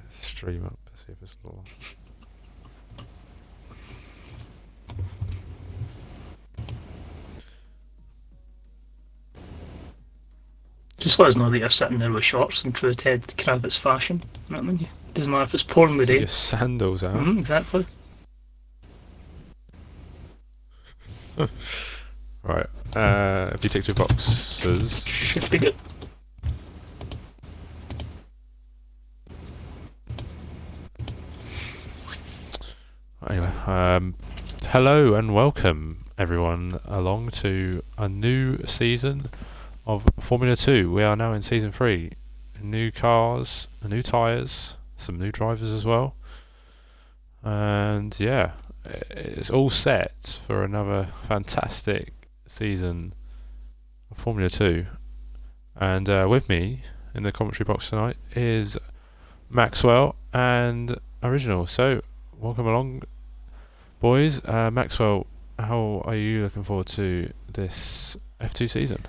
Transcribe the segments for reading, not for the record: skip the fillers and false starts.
Stream up. See if it's little. Just let us know that you're sitting there with shorts in true Ted Kravitz fashion. You know what I mean? Doesn't matter if it's pouring with Get rain. your sandals out. Exactly. Right. Have you ticked your boxes? Should be good. Anyway, hello and welcome everyone along to a new season of Formula 2. We are now in season 3. New cars, new tyres, some new drivers as well. And yeah, it's all set for another fantastic season of Formula 2. And with me in the commentary box tonight is Maxwell and Original. So, welcome along, boys. Maxwell, how are you looking forward to this F2 season?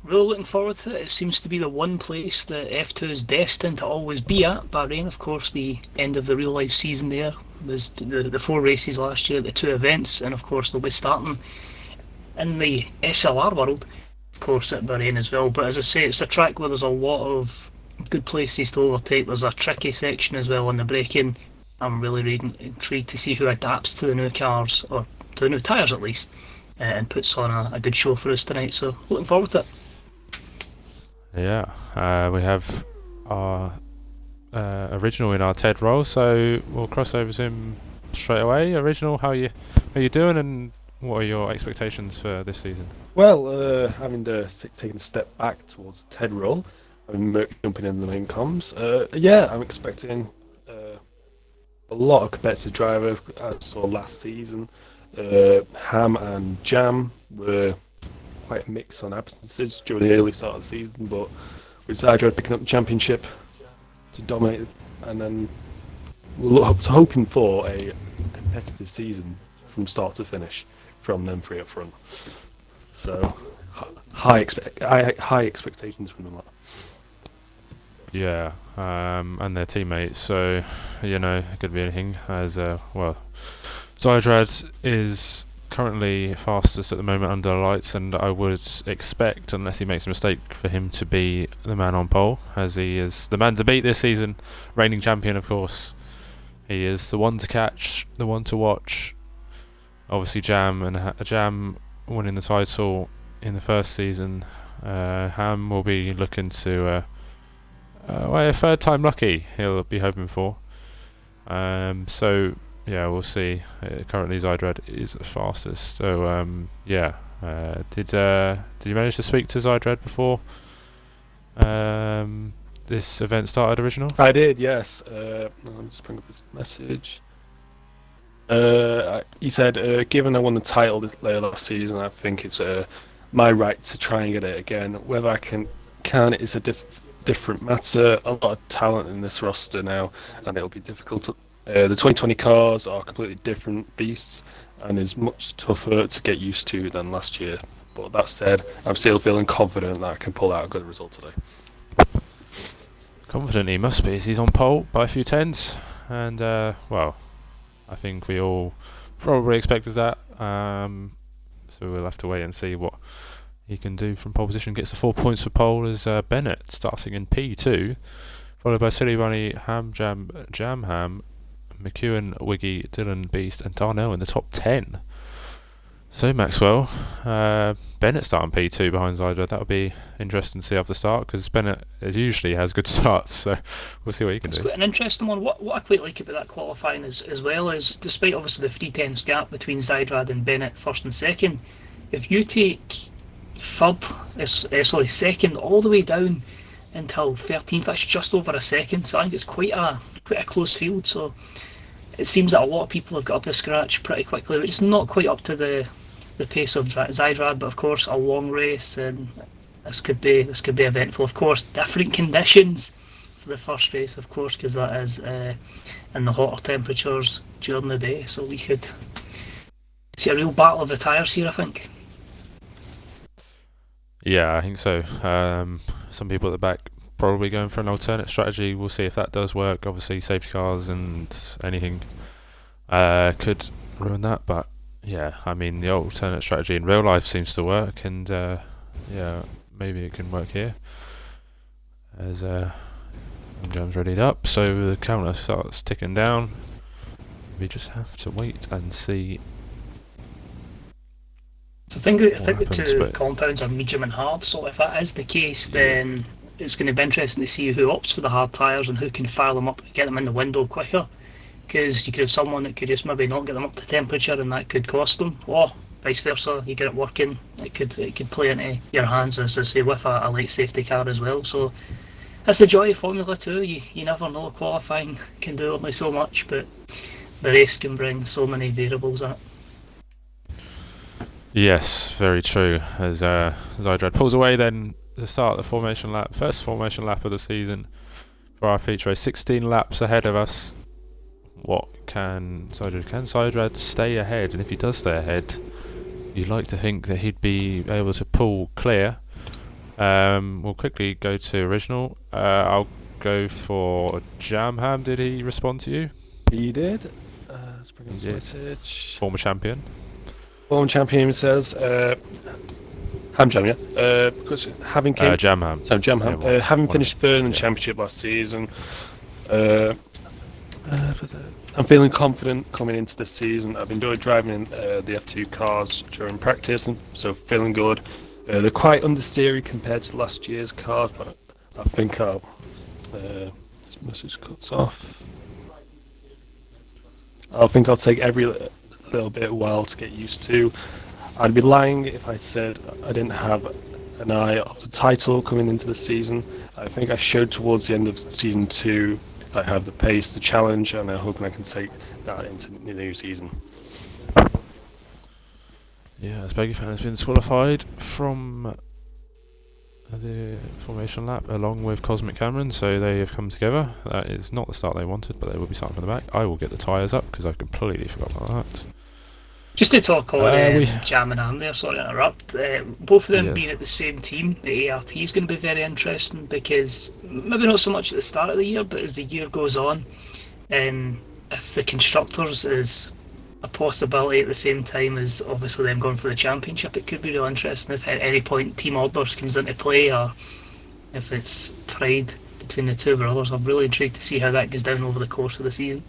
Really looking forward to it. It seems to be the one place that F2 is destined to always be at. Bahrain, of course, the end of the real life season there. There's the 4 races last year, the 2 events, and of course they'll be starting in the SLR world, of course, at Bahrain as well. But as I say, it's a track where there's a lot of good places to overtake. There's a tricky section as well on the braking. I'm really intrigued to see who adapts to the new cars, or to the new tyres at least, and puts on a good show for us tonight. So looking forward to it. Yeah, we have our Original in our TED role, so we'll cross over to him straight away. Original, how are you doing, and what are your expectations for this season? Well, having taken a step back towards the TED role, I'm jumping in the main comms. Yeah, I'm expecting a lot of competitive drivers, as I saw last season. Ham and Jam were quite a mix on absences during the early start of the season, but with Zydrad picking up the championship to dominate, and then we're hoping for a competitive season from start to finish from them 3 up front. So high expectations from them. Yeah, and their teammates. So it could be anything. As well, Zydrad is currently fastest at the moment under the lights, and I would expect, unless he makes a mistake, for him to be the man on pole, as he is the man to beat this season, reigning champion, of course. He is the one to catch, the one to watch. Obviously, Jam winning the title in the first season. Ham will be looking to a third time lucky. He'll be hoping for. So. Yeah, we'll see. Currently, Zydrad is the fastest. So, did you manage to speak to Zydrad before this event started, Original? I did, yes. I'll just bring up his message. He said, given I won the title last season, I think it's my right to try and get it again. Whether I can is a different matter. A lot of talent in this roster now, and it'll be difficult to. The 2020 cars are completely different beasts and is much tougher to get used to than last year. But that said, I'm still feeling confident that I can pull out a good result today. Confident he must be, as he's on pole by a few tenths. And, well, I think we all probably expected that. So we'll have to wait and see what he can do from pole position. Gets the 4 points for pole as Bennett starting in P2, followed by Silly Bunny, Jam Ham, McEwen, Wiggy, Dylan, Beast, and Darnell in the top 10. So Maxwell, Bennett starting P2 behind Zydrad. That'll be interesting to see after the start, because Bennett usually has good starts. So we'll see what he can do. An interesting one. What I quite like about that qualifying as well is, despite obviously the 3 tenths gap between Zydrad and Bennett first and second, if you take second all the way down until 13th, that's just over a second. So I think it's quite a close field. So it seems that a lot of people have got up to scratch pretty quickly, which is not quite up to the pace of Zydrad, but of course a long race, and this could be eventful. Of course, different conditions for the first race, of course, because that is in the hotter temperatures during the day. So we could see a real battle of the tyres here, I think. Yeah, I think so. Some people at the back probably going for an alternate strategy. We'll see if that does work. Obviously, safety cars and anything could ruin that, but yeah, I mean, the alternate strategy in real life seems to work, and yeah, maybe it can work here. As Jam's readied up, so the counter starts ticking down. We just have to wait and see. So I think the two compounds are medium and hard, so if that is the case, then it's going to be interesting to see who opts for the hard tyres and who can fire them up and get them in the window quicker. Because you could have someone that could just maybe not get them up to temperature, and that could cost them, or vice versa, you get it working, it could play into your hands, as I say, with a late safety car as well. So that's the joy of Formula 2, you never know. Qualifying can do only so much, but the race can bring so many variables in it. Yes, very true. As Zydrad pulls away, then the start of the formation lap, first formation lap of the season for our feature race, 16 laps ahead of us. What can Zydrad stay ahead? And if he does stay ahead, you'd like to think that he'd be able to pull clear. We'll quickly go to original. I'll go for Jamham. Did he respond to you? He did. Let's bring up his message. Former champion. Former champion says, Hamjam, yeah? Because having Jamham. So Jamham. Yeah, having finished third in the championship last season, I'm feeling confident coming into this season. I've enjoyed driving in the F2 cars during practice, and so feeling good. They're quite understeery compared to last year's cars, but I think I'll... this message cuts off. I think I'll take every little bit a while to get used to. I'd be lying if I said I didn't have an eye on the title coming into the season. I think I showed towards the end of season 2 I have the pace, the challenge, and I'm hoping I can take that into the new season. Yeah, as Beggy Fan has been disqualified from the formation lap along with Cosmic Cameron, so they have come together. That is not the start they wanted, but they will be starting from the back. I will get the tyres up because I completely forgot about that. Just to talk on Jam and Ham there, sorry to interrupt. Both of them being at the same team, the ART, is going to be very interesting, because maybe not so much at the start of the year, but as the year goes on, and if the constructors is a possibility at the same time as obviously them going for the championship, it could be real interesting if at any point Team Orders comes into play, or if it's pride between the two brothers. I'm really intrigued to see how that goes down over the course of the season.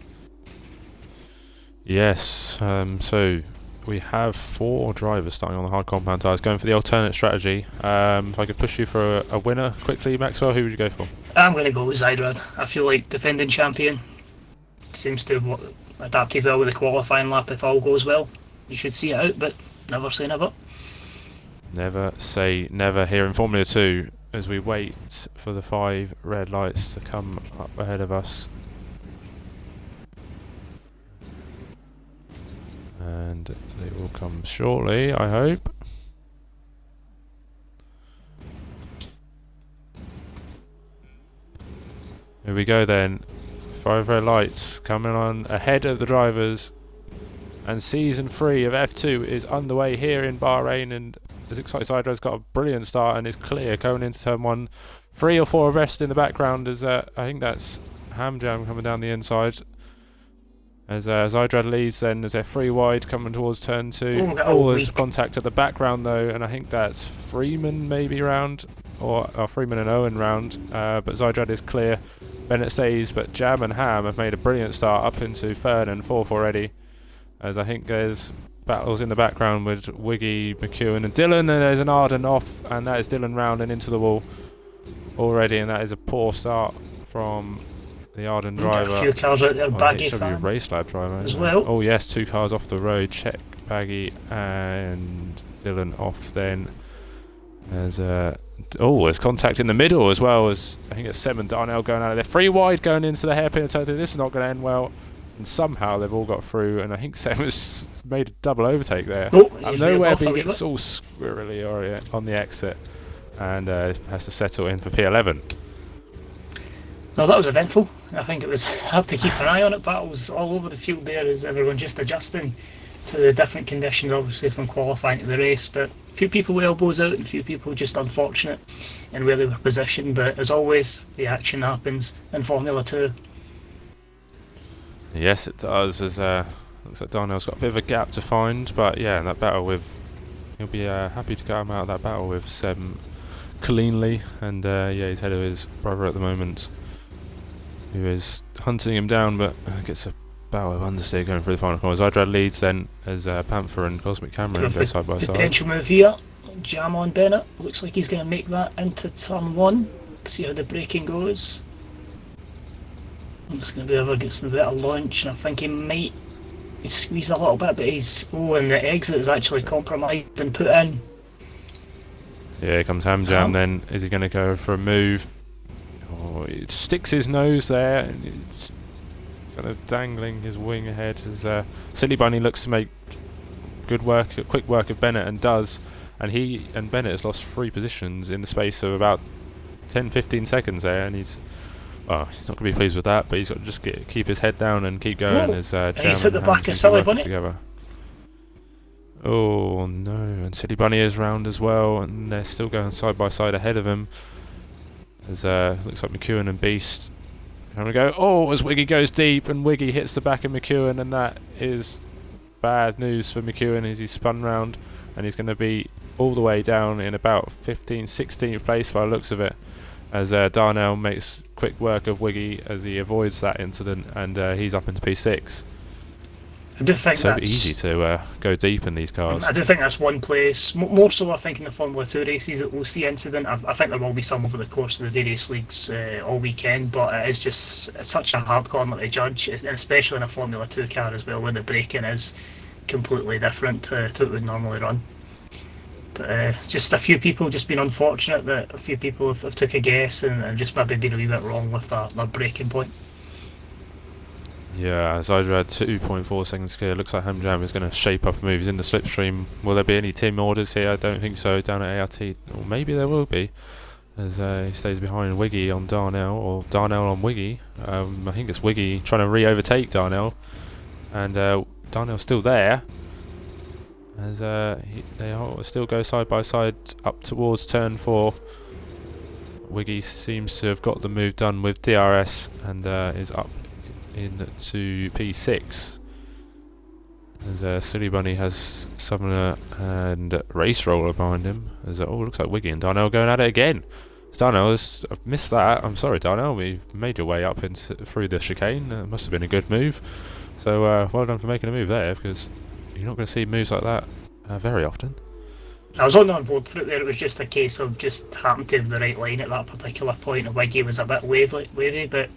Yes, so we have 4 drivers starting on the hard compound tyres, going for the alternate strategy. If I could push you for a winner quickly, Maxwell, who would you go for? I'm going to go with Zydrad. I feel like defending champion seems to have adapted well with the qualifying lap. If all goes well, you should see it out, but never say never. Never say never here in Formula 2 as we wait for the 5 red lights to come up ahead of us. And they will come shortly, I hope. Here we go then. 5 red lights coming on ahead of the drivers. And season 3 of F2 is underway here in Bahrain, and as excited Zydra's got a brilliant start and is clear going into turn 1. 3 or 4 abreast in the background as I think that's Hamjam coming down the inside. As Zydrad leads, then as they're 3 wide coming towards turn 2. There's contact at the background though, and I think that's Freeman maybe round, or Freeman and Owen round, but Zydrad is clear. Bennett stays, but Jam and Ham have made a brilliant start up into 3rd and 4th already, as I think there's battles in the background with Wiggy, McEwen and Dylan, and there's an Arden off, and that is Dylan round and into the wall already, and that is a poor start from the Arden driver. A few cars out there, Baggy HW Race Lab driver as well. Oh yes, 2 cars off the road. Check Baggy and Dylan off then. There's there's contact in the middle as well, as I think it's Sem and Darnell going out of there. 3 wide going into the hairpin. So this is not going to end well. And somehow they've all got through, and I think Sem has made a double overtake there. Nowhere, but he gets all squirrely on the exit, and has to settle in for P11. No, that was eventful. I think it was hard to keep an eye on it. Battles all over the field there as everyone just adjusting to the different conditions, obviously, from qualifying to the race. But few people with elbows out and a few people just unfortunate in where they were positioned. But as always, the action happens in Formula 2. Yes, it does. As looks like Darnell's got a bit of a gap to find, but yeah, in that battle with, he'll be happy to get him out of that battle with Seb cleanly, and yeah, he's ahead of his brother at the moment, who is hunting him down, but gets a battle of understeer going through the final corner. Zydrad leads then as Panther and Cosmic Cameron go side by side. Potential move here. Jam on Bennett. Looks like he's going to make that into turn 1. See how the braking goes. I'm just going to do whoever gets the better launch, and I think he might. He's squeezed a little bit, but he's. Oh, and the exit is actually compromised and put in. Yeah, here comes Hamjam then. Is he going to go for a move? Oh, he sticks his nose there, and it's kind of dangling his wing ahead as Silly Bunny looks to make good work, quick work of Bennett, and does. And he and Bennett has lost 3 positions in the space of about 10-15 seconds there, and he's not going to be pleased with that, but he's got to just keep his head down and keep going as Jam he's hit the back of Silly Bunny together. Oh no, and Silly Bunny is round as well, and they're still going side by side ahead of him. As looks like McEwen and Beast going to go. Oh, as Wiggy goes deep, and Wiggy hits the back of McEwen, and that is bad news for McEwen as he's spun round, and he's going to be all the way down in about 15th, 16th place by the looks of it, as Darnell makes quick work of Wiggy as he avoids that incident, and he's up into P6. I do think it's so that's easy to go deep in these cars. I do think that's one place, more so I think in the Formula 2 races that we'll see incident. I think there will be some over the course of the various leagues all weekend, but it is just such a hard corner to judge, and especially in a Formula 2 car as well, where the braking is completely different to what would normally run. But just a few people just been unfortunate that a few people have took a guess and just maybe been a wee bit wrong with their braking point. Yeah, Zydrad 2.4 seconds clear. Looks like Hamjam is going to shape up moves in the slipstream. Will there be any team orders here? I don't think so. Down at ART, or maybe there will be, as he stays behind Wiggy on Darnell, or Darnell on Wiggy. I think it's Wiggy trying to re-overtake Darnell, and Darnell's still there. As they still go side by side up towards turn 4. Wiggy seems to have got the move done with DRS and is up into P6. As Silly Bunny has Southerner and Race Roller behind him. As looks like Wiggy and Darnell going at it again. Darnell I've missed that. I'm sorry, Darnell. We've made your way up through the chicane. It must have been a good move. So well done for making a move there, because you're not going to see moves like that very often. I was on board for it there. It was just a case of just happened to have the right line at that particular point, and Wiggy was a bit wavy, but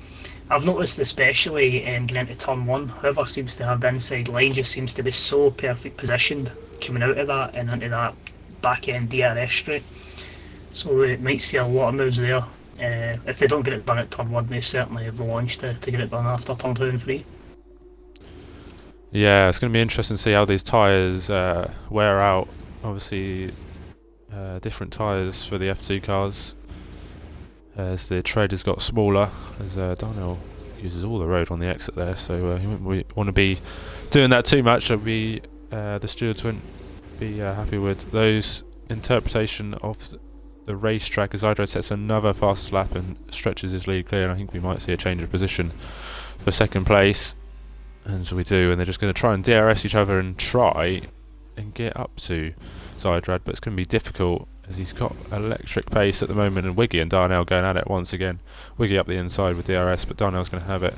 I've noticed especially getting into turn 1, whoever seems to have the inside line just seems to be so perfect positioned coming out of that and into that back end DRS straight. So we might see a lot of moves there. If they don't get it done at turn 1, they certainly have the launch to get it done after turn 2 and 3. Yeah, it's going to be interesting to see how these tyres wear out. Obviously, different tyres for the F2 cars as the tread has got smaller, as Darnell uses all the road on the exit there, so he wouldn't want to be doing that too much. The stewards wouldn't be happy with those interpretation of the racetrack, as Hydro sets another fastest lap and stretches his lead clear, and I think we might see a change of position for second place. And so we do, and they're just going to try and DRS each other and try and get up to Zydrad, but it's going to be difficult as he's got electric pace at the moment, and Wiggy and Darnell going at it once again. Wiggy up the inside with DRS, but Darnell's going to have it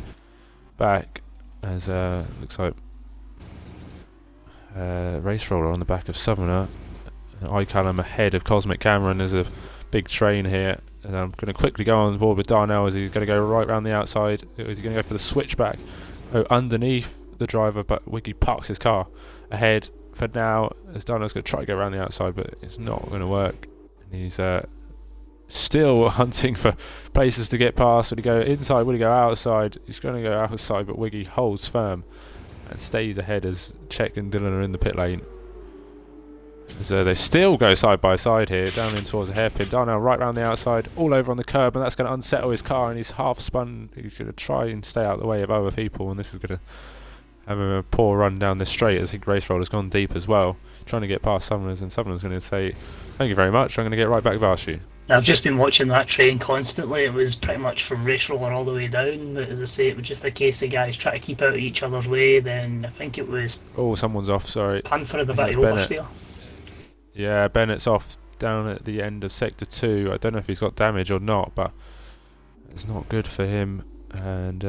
back as looks like Race Roller on the back of Southerner. iCallum ahead of Cosmic Cameron. There's a big train here, and I'm going to quickly go on board with Darnell as he's going to go right round the outside. Is he going to go for the switchback? Underneath the driver, but Wiggy parks his car ahead for now, as Darnell's going to try to go around the outside, but it's not going to work. And he's still hunting for places to get past. Would he go inside? Would he go outside? He's going to go outside, but Wiggy holds firm and stays ahead as Czech and Dylan are in the pit lane. So they still go side by side here, down in towards the hairpin. Darnell right round the outside, all over on the curb, and that's going to unsettle his car, and he's half spun. He's going to try and stay out of the way of other people, and this is going to having a poor run down this straight as Race Roller's gone deep as well, trying to get past Summoners, and Summoners going to say, "Thank you very much. I'm going to get right back past you." I've just been watching that train constantly. It was pretty much from race roller all the way down. But as I say, it was just a case of guys trying to keep out of each other's way. Then I think it was Oh, someone's off. Sorry. Panford I a think bit it's Bennett. oversteer. Yeah, Bennett's off down at the end of Sector 2. I don't know if he's got damage or not, but it's not good for him. And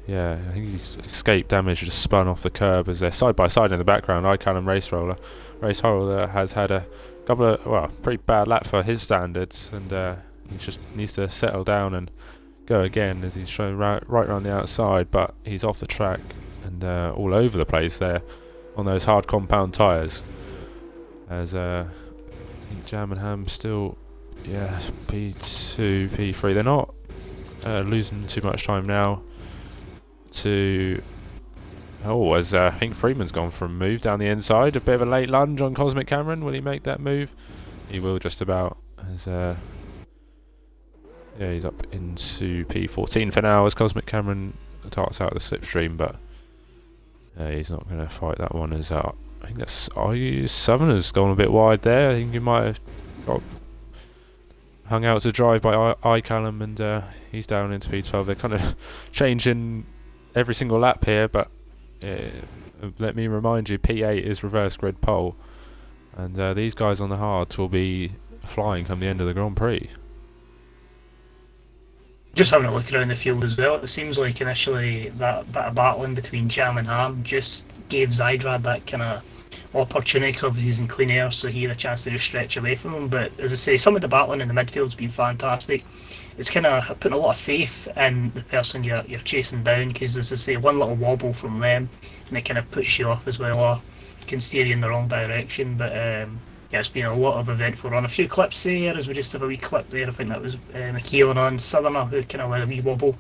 yeah, I think he's escaped damage, just spun off the curb as they're side by side in the background. Ical and Race Roller. Race Roller has had a couple of, well, pretty bad lap for his standards, and he just needs to settle down and go again as he's showing right around the outside, but he's off the track and all over the place there on those hard compound tyres. As I think Jam and Ham still, yeah, P2, P3. They're not losing too much time now to... Oh, as I think Freeman's gone for a move down the inside. A bit of a late lunge on Cosmic Cameron. Will he make that move? He will just about. As yeah, he's up into P14 for now as Cosmic Cameron darts out the slipstream, but he's not going to fight that one. As I think that's Southerner's gone a bit wide there. I think he might have got hung out to drive by iCallum, and he's down into P12. They're kind of changing every single lap here, but let me remind you, P8 is reverse grid pole, and these guys on the hards will be flying come the end of the Grand Prix. Just having a look around the field as well, it seems like initially that bit of battling between Jam and Ham just gave Zydrad that kind of opportunity because obviously he's in clean air, so he had a chance to just stretch away from him. But as I say, some of the battling in the midfield's been fantastic. It's kind of putting a lot of faith in the person you're chasing down, because as I say, one little wobble from them and it kind of puts you off as well, or can steer you in the wrong direction. But yeah, it's been a lot of eventful run. A few clips there, as we just have a wee clip there. I think that was McKeelan on Southerner who kind of let a wee wobble,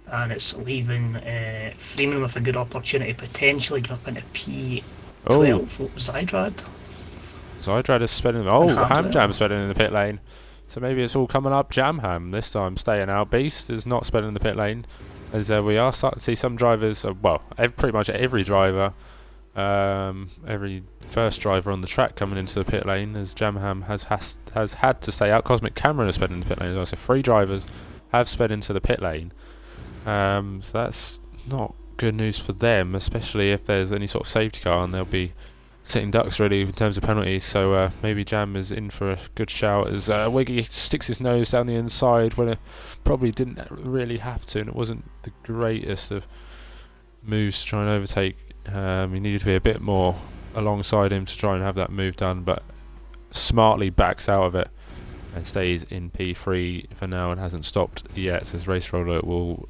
and it's leaving Freeman with a good opportunity potentially get up into P12. Zydrad. Zydrad is spinning. Oh, Ham Jam's spinning in the pit lane. So maybe it's all coming up Jam Ham this time, staying out. Beast is not spinning in the pit lane, as we are starting to see some drivers, well, pretty much every driver, every first driver on the track coming into the pit lane, as Jam Ham has had to stay out. Cosmic Cameron has sped in the pit lane as well, so 3 drivers have sped into the pit lane. So that's not good news for them, especially if there's any sort of safety car, and they'll be sitting ducks really in terms of penalties. So maybe Jam is in for a good shout as Wiggy sticks his nose down the inside when it probably didn't really have to, and it wasn't the greatest of moves to try and overtake. He needed to be a bit more alongside him to try and have that move done, but smartly backs out of it and stays in P3 for now and hasn't stopped yet, as Race Roller will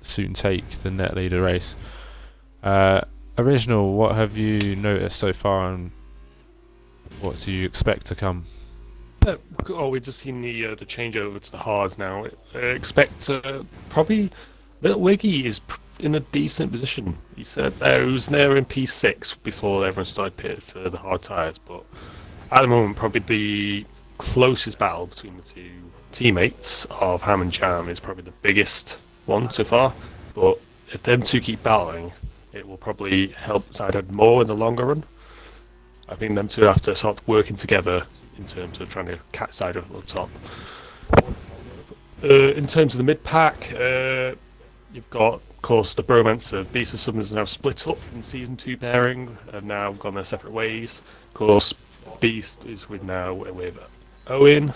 soon take the net leader race. Original, what have you noticed so far, and what do you expect to come? We've just seen the changeover to the hards now. Expect probably Little Wiggy is in a decent position. He said he was there in P6 before everyone started pit for the hard tyres, but at the moment probably the closest battle between the two teammates of Ham and Jam is probably the biggest one so far. But if them two keep battling, it will probably help Zydrad more in the longer run. I think them two have to start working together in terms of trying to catch Zydrad at the top. In terms of the mid-pack, you've got, of course, the bromance of Beast and Summers is now split up from Season 2 pairing, have now gone their separate ways. Of course, Beast is with Owen.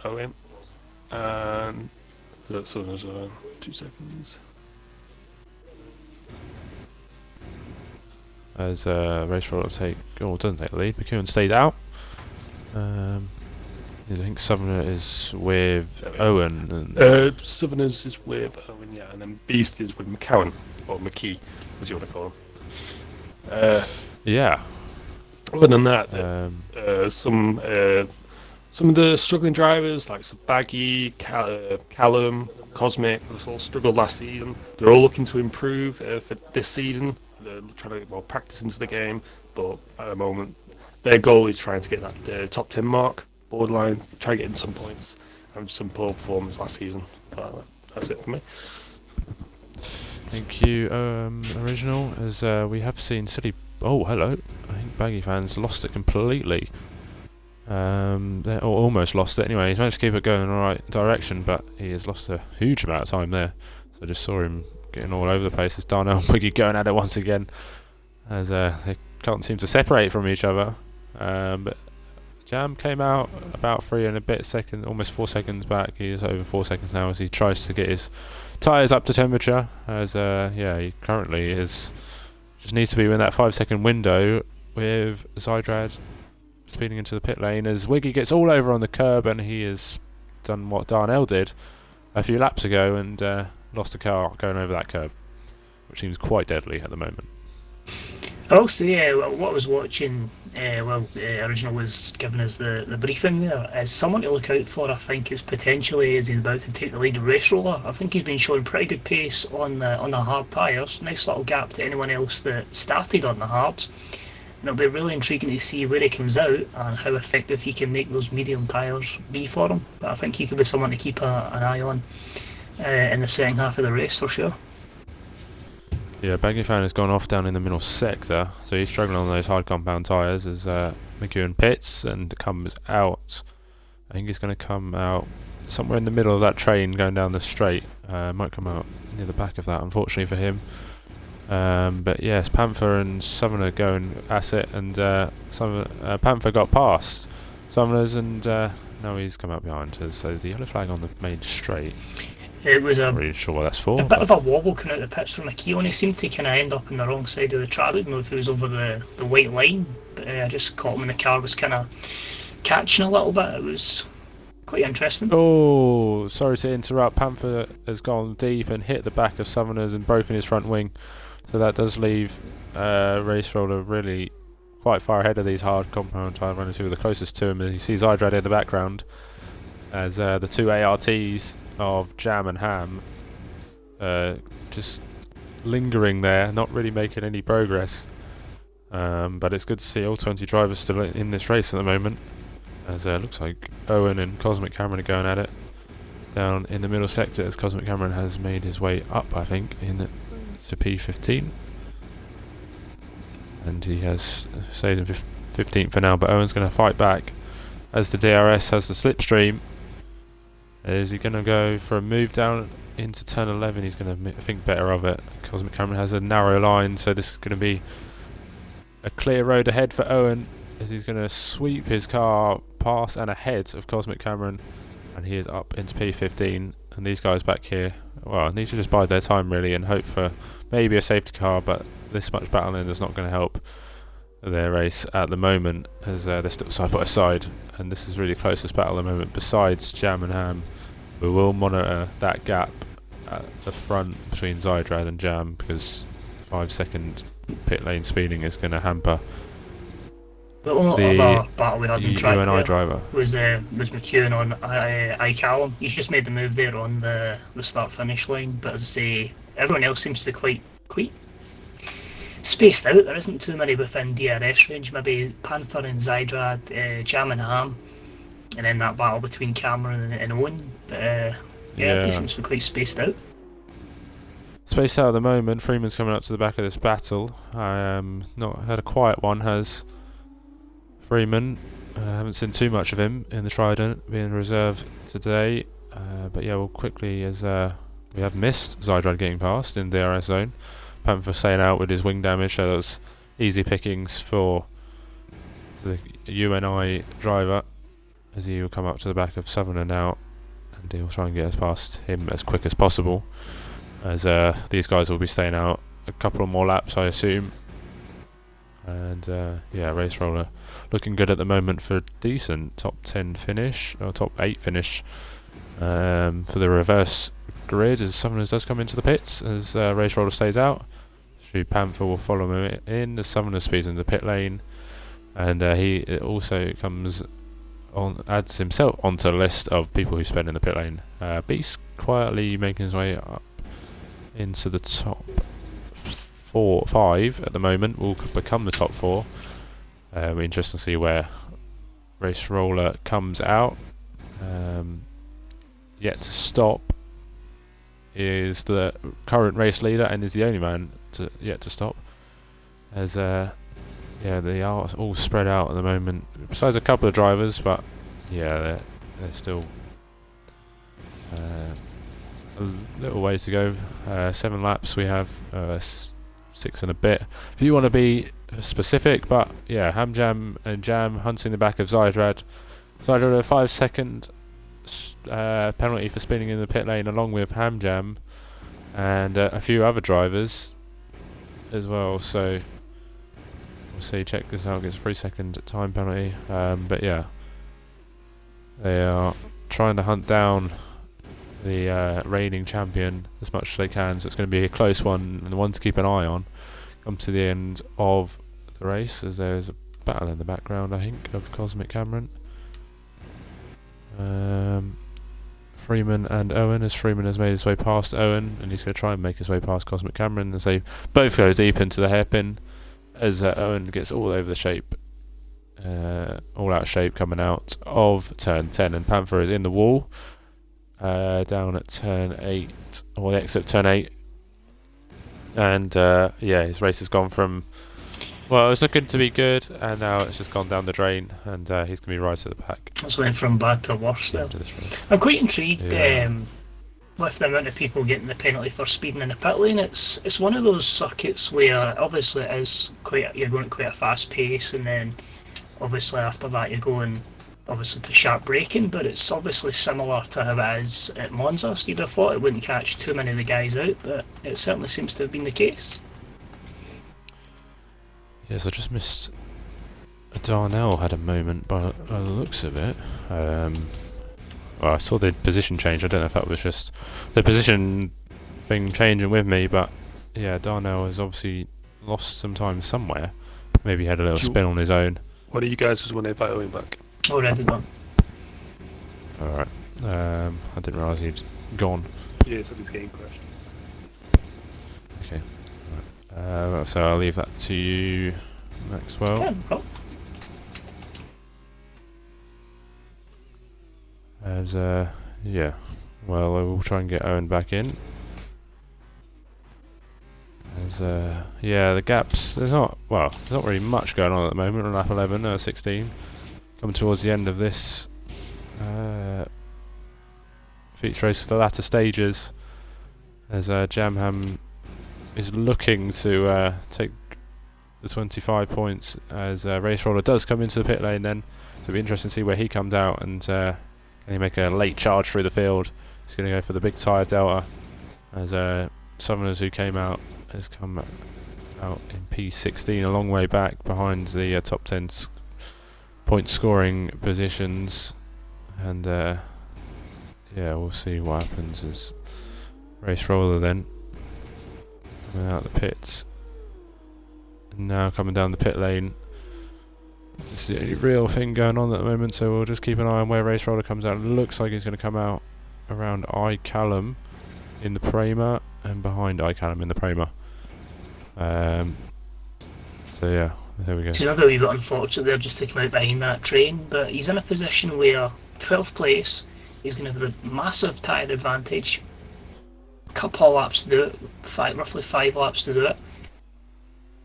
Owen. And Summers, 2 seconds. As Race Roller doesn't take the lead. McEwen stays out. I think Southerner is with Owen. Southerners is with Owen, yeah, and then Beast is with McCowan, or McKee, as you want to call him. Yeah. Other than that, some of the struggling drivers like Baggy, Callum, Cosmic, they all struggled last season. They're all looking to improve for this season. They're trying to get more practice into the game, but at the moment, their goal is trying to get that top 10 mark, borderline, try to get in some points, and some poor performance last season. That's it for me. Thank you, Original, as we have seen City... Oh, hello. I think Baggy fans lost it completely. Or almost lost it. Anyway, he's managed to keep it going in the right direction, but he has lost a huge amount of time there. So I just saw him getting all over the place as Darnell and Wiggy going at it once again, as they can't seem to separate from each other. But Jam came out about 3 and a bit seconds, almost 4 seconds back. He is over 4 seconds now as he tries to get his tyres up to temperature. As he currently is just needs to be in that 5-second window with Zydrad speeding into the pit lane as Wiggy gets all over on the curb, and he has done what Darnell did a few laps ago and lost the car going over that curb, which seems quite deadly at the moment. Also, what I was watching, Original was giving us the briefing there, as someone to look out for, I think, is potentially, as he's about to take the lead, Race Roller. I think he's been showing pretty good pace on the hard tyres. Nice little gap to anyone else that started on the hards. And it'll be really intriguing to see where he comes out and how effective he can make those medium tyres be for him. But I think he could be someone to keep an eye on in the second half of the race for sure. Yeah, Baggy Fan has gone off down in the middle sector, so he's struggling on those hard compound tyres as McEwen pits and comes out. I think he's going to come out somewhere in the middle of that train going down the straight. Might come out near the back of that, unfortunately for him. But yes, Panther and Southerner going at it, and Panther got past Southerners, and now he's come out behind us. So the yellow flag on the main straight. It was Not really sure what that's for. a bit of a wobble coming out of the pits from McKeown. He seemed to kind of end up on the wrong side of the track. I didn't know if he was over the white line, but I just caught him, and the car was kind of catching a little bit. It was quite interesting. Oh, sorry to interrupt. Panther has gone deep and hit the back of Southerners and broken his front wing. So that does leave Race Roller really quite far ahead of these hard compound tyre runners who are the closest to him. And you see Zydrad in the background as the two ARTs of Jam and Ham just lingering there, not really making any progress. But it's good to see all 20 drivers still in this race at the moment, as looks like Owen and Cosmic Cameron are going at it down in the middle sector, as Cosmic Cameron has made his way up, I think, to P15, and he has stayed in 15th for now, but Owen's going to fight back as the DRS has the slipstream. Is he going to go for a move down into turn 11? He's going to think better of it. Cosmic Cameron has a narrow line, so this is going to be a clear road ahead for Owen, as he's going to sweep his car past and ahead of Cosmic Cameron, and he is up into P15. And these guys back here, well, need to just bide their time really and hope for maybe a safety car, but this much battling is not going to help their race at the moment, as they're still side by side, and this is really the closest battle at the moment besides Jam and Ham. We will monitor that gap at the front between Zydrad and Jam, because 5-second pit lane speeding is going to hamper The only other battle we had in track UNI driver was McEwen on iCallum. He's just made the move there on the start-finish line, but as I say, everyone else seems to be quite spaced out. There isn't too many within DRS range. Maybe Panther and Zydrad, Jam and Ham, and then that battle between Cameron and Owen. But he seems to be quite spaced out. Spaced out at the moment. Freeman's coming up to the back of this battle. Not had a quiet one, has Freeman. Haven't seen too much of him in the Trident, being reserved today. But yeah, well, quickly, as we have missed Zydrad getting past in the DRS zone. Panther staying out with his wing damage, so that was easy pickings for the UNI driver, as he will come up to the back of Southerner now, and he'll try and get us past him as quick as possible, as these guys will be staying out a couple of more laps, I assume. And Race Roller looking good at the moment for a decent top 10 finish, or top 8 finish, for the reverse grid, as Southerners does come into the pits, as Race Roller stays out. Panther will follow him in, the Southerner speeds into the pit lane, and he also comes on, adds himself onto the list of people who spend in the pit lane. Beast quietly making his way up into the top 5 at the moment, will become the top 4. It'll be interesting to see where Race Roller comes out. Yet to stop is the current race leader and is the only man yet to stop. As they are all spread out at the moment. Besides a couple of drivers, but yeah, they're still a little ways to go. 7 laps we have, 6 and a bit. If you want to be specific, but yeah, Hamjam and Jam hunting the back of Zydrad. Zydrad a 5-second penalty for spinning in the pit lane, along with Hamjam and a few other drivers as well. So we'll see. Check this out. Gets a 3-second time penalty. But yeah, they are trying to hunt down the reigning champion as much as they can. So it's going to be a close one, and the one to keep an eye on. Come to the end of the race, as there's a battle in the background, I think, of Cosmic Cameron. Freeman and Owen, as Freeman has made his way past Owen, and he's going to try and make his way past Cosmic Cameron, as they both go deep into the hairpin, as Owen gets all over the shape, all out of shape coming out of turn 10, and Panther is in the wall, down at turn 8, or the exit turn 8, and yeah, his race has gone from, well, it was looking to be good, and now it's just gone down the drain, and he's going to be right at the back. It's went from bad to worse there. This race. I'm quite intrigued Yeah. with the amount of people getting the penalty for speeding in the pit lane. It's one of those circuits where obviously it is you're going at quite a fast pace, and then obviously after that you're going obviously to sharp braking, but it's obviously similar to how it is at Monza. So you'd have thought it wouldn't catch too many of the guys out, but it certainly seems to have been the case. Yes, I just missed. Darnell had a moment by the looks of it. Well, I saw the position change. I don't know if that was just the position thing changing with me, but yeah, Darnell has obviously lost some time somewhere. Maybe he had a little spin on his own. What do you guys just want to invite Owen back? Already done. Alright. I didn't realise he'd gone. Yeah, so he's getting crashed. Okay. Right. So I'll leave that to you, Maxwell. Yeah, no problem. As yeah, well, I will try and get Owen back in. As yeah, the gaps, there's not really much going on at the moment on lap 11, 16. Coming towards the end of this feature race for the latter stages, as Jamham is looking to take the 25 points, as Race Roller does come into the pit lane then. So it'll be interesting to see where he comes out, and can he make a late charge through the field. He's going to go for the big tyre delta, as Southerners who came out has come out in P16, a long way back behind the top 10 point scoring positions, and yeah, we'll see what happens as Race Roller then coming out the pits, and now coming down the pit lane. It's the only real thing going on at the moment, so we'll just keep an eye on where Race Roller comes out. It looks like he's going to come out around Callum in the Prema, and behind Callum in the Prema. So yeah, there we go. It's another wee bit unfortunate there just to come out behind that train, but he's in a position where 12th place, he's going to have a massive tyre advantage, a couple of laps to do it, roughly 5 laps to do it.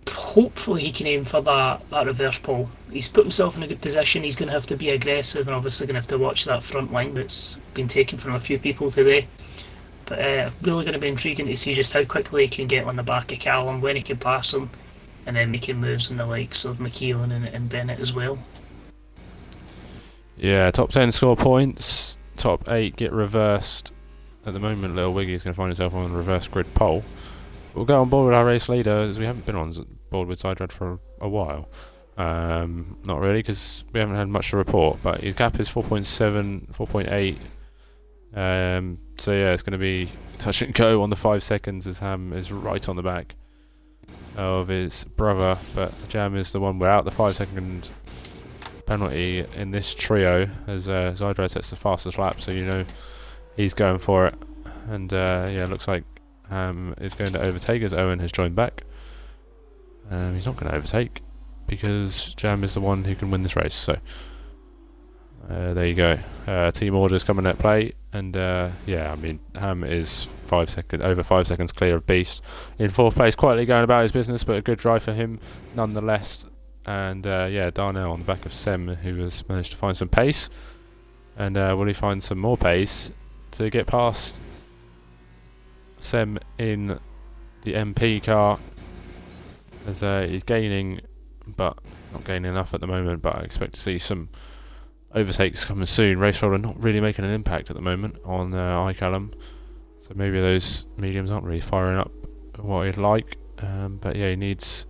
Hopefully he can aim for that reverse pole. He's put himself in a good position. He's going to have to be aggressive, and obviously going to have to watch that front line that's been taken from a few people today. But really going to be intriguing to see just how quickly he can get on the back of Callum, when he can pass him, and then making moves in the likes of McKeelan and Bennett as well. Yeah, top 10 score points, top 8 get reversed. At the moment, Little Wiggy's going to find himself on the reverse grid pole. We'll go on board with our race leader, as we haven't been on board with Zydrad for a while. Not really, because we haven't had much to report, but his gap is 4.7, 4.8. So yeah, it's going to be touch and go on the 5 seconds, as Ham is right on the back of his brother, but Jam is the one without the 5-second penalty in this trio, as Zydrad sets the fastest lap, so you know he's going for it. And yeah, it looks like Ham is going to overtake, as Owen has joined back. He's not going to overtake because Jam is the one who can win this race, so There you go. Team orders coming at play, and yeah, I mean Ham is over 5 seconds clear of Beast in fourth place, quietly going about his business, but a good drive for him nonetheless. And yeah, Darnell on the back of Sem, who has managed to find some pace, and will he find some more pace to get past Sem in the MP car, as he's gaining, but not gaining enough at the moment. But I expect to see some overtakes coming soon. Race Roller not really making an impact at the moment on iCallum, so maybe those mediums aren't really firing up what he'd like. But yeah, he needs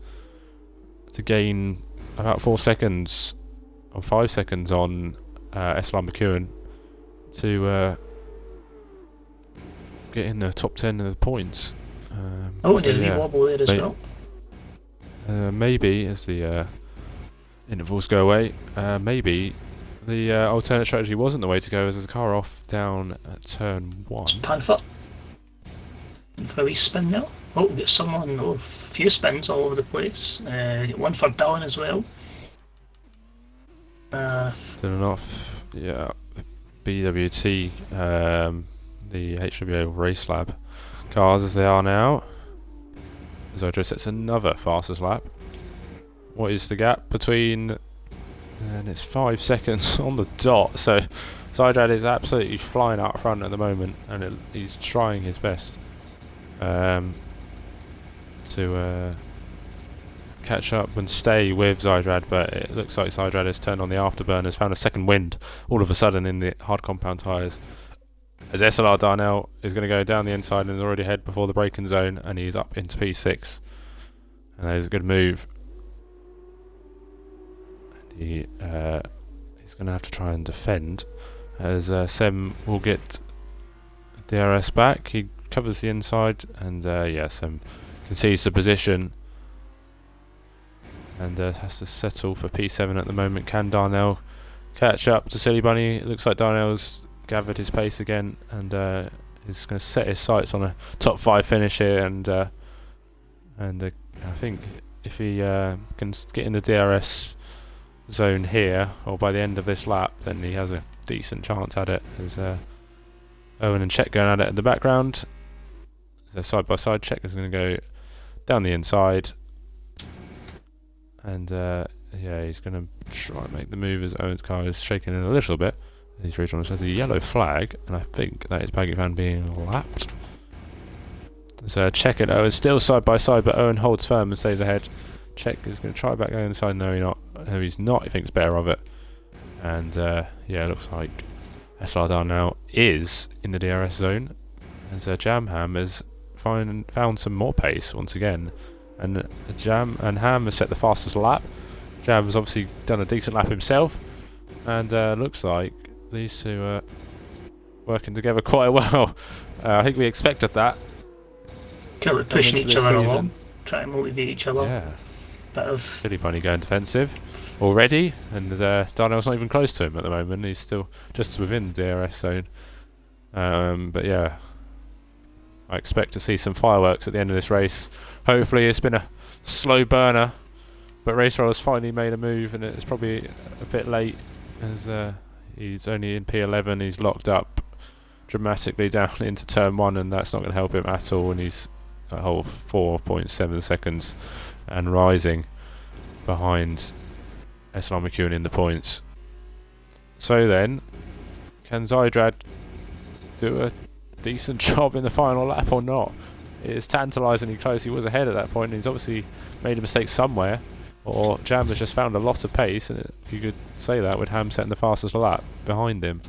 to gain about 4 seconds or 5 seconds on SLR McEwen to get in the top 10 of the points. Did we wobble there as well? Maybe as the intervals go away, maybe the alternate strategy wasn't the way to go, as there's a car off down at turn 1. Panther. For a wee spin now. Oh, we've got someone, a few spins all over the place. One for Dylan as well. Dylan off, yeah. BWT, the HWA Race Lab cars as they are now. Zydro sets another fastest lap. What is the gap between... And it's 5 seconds on the dot, so Zydrad is absolutely flying out front at the moment, and he's trying his best to catch up and stay with Zydrad, but it looks like Zydrad has turned on the afterburners, found a second wind all of a sudden in the hard compound tyres, as SLR Darnell is going to go down the inside and is already ahead before the braking zone, and he's up into P6, and there's a good move. He's going to have to try and defend, as Sem will get DRS back. He covers the inside, and yeah, Sem concedes the position and has to settle for P7 at the moment. Can Darnell catch up to Silly Bunny? It looks like Darnell's gathered his pace again, and is going to set his sights on a top 5 finish here, and I think if he can get in the DRS zone here, or by the end of this lap, then he has a decent chance at it. There's Owen and Chet going at it in the background. So side by side, Chet is going to go down the inside, and yeah, he's going to try and make the move as Owen's car is shaking in a little bit. He's reached on a yellow flag, and I think that is Baggy Van being lapped. So Chet and Owen still side by side, but Owen holds firm and stays ahead. Chet is going to try back going inside. No, he's not. He thinks better of it. And yeah, it looks like SLR now is in the DRS zone. And Ham has found some more pace once again. And Ham has set the fastest lap. Jam has obviously done a decent lap himself. And looks like these two are working together quite well. I think we expected that. Kind of pushing each other along, trying to motivate each other. Yeah. Bit of Silly Bunny going defensive already, and Darnell's not even close to him at the moment. He's still just within the DRS zone. But yeah, I expect to see some fireworks at the end of this race. Hopefully it's been a slow burner, but Race Roller's finally made a move, and it's probably a bit late, as he's only in P11. He's locked up dramatically down into turn 1, and that's not going to help him at all, and he's a whole 4.7 seconds and rising behind SLR McEwen in the points. So then, can Zydrad do a decent job in the final lap or not? It is tantalisingly close. He was ahead at that point, and he's obviously made a mistake somewhere, or Jam has just found a lot of pace, and you could say that with Ham setting the fastest lap behind him.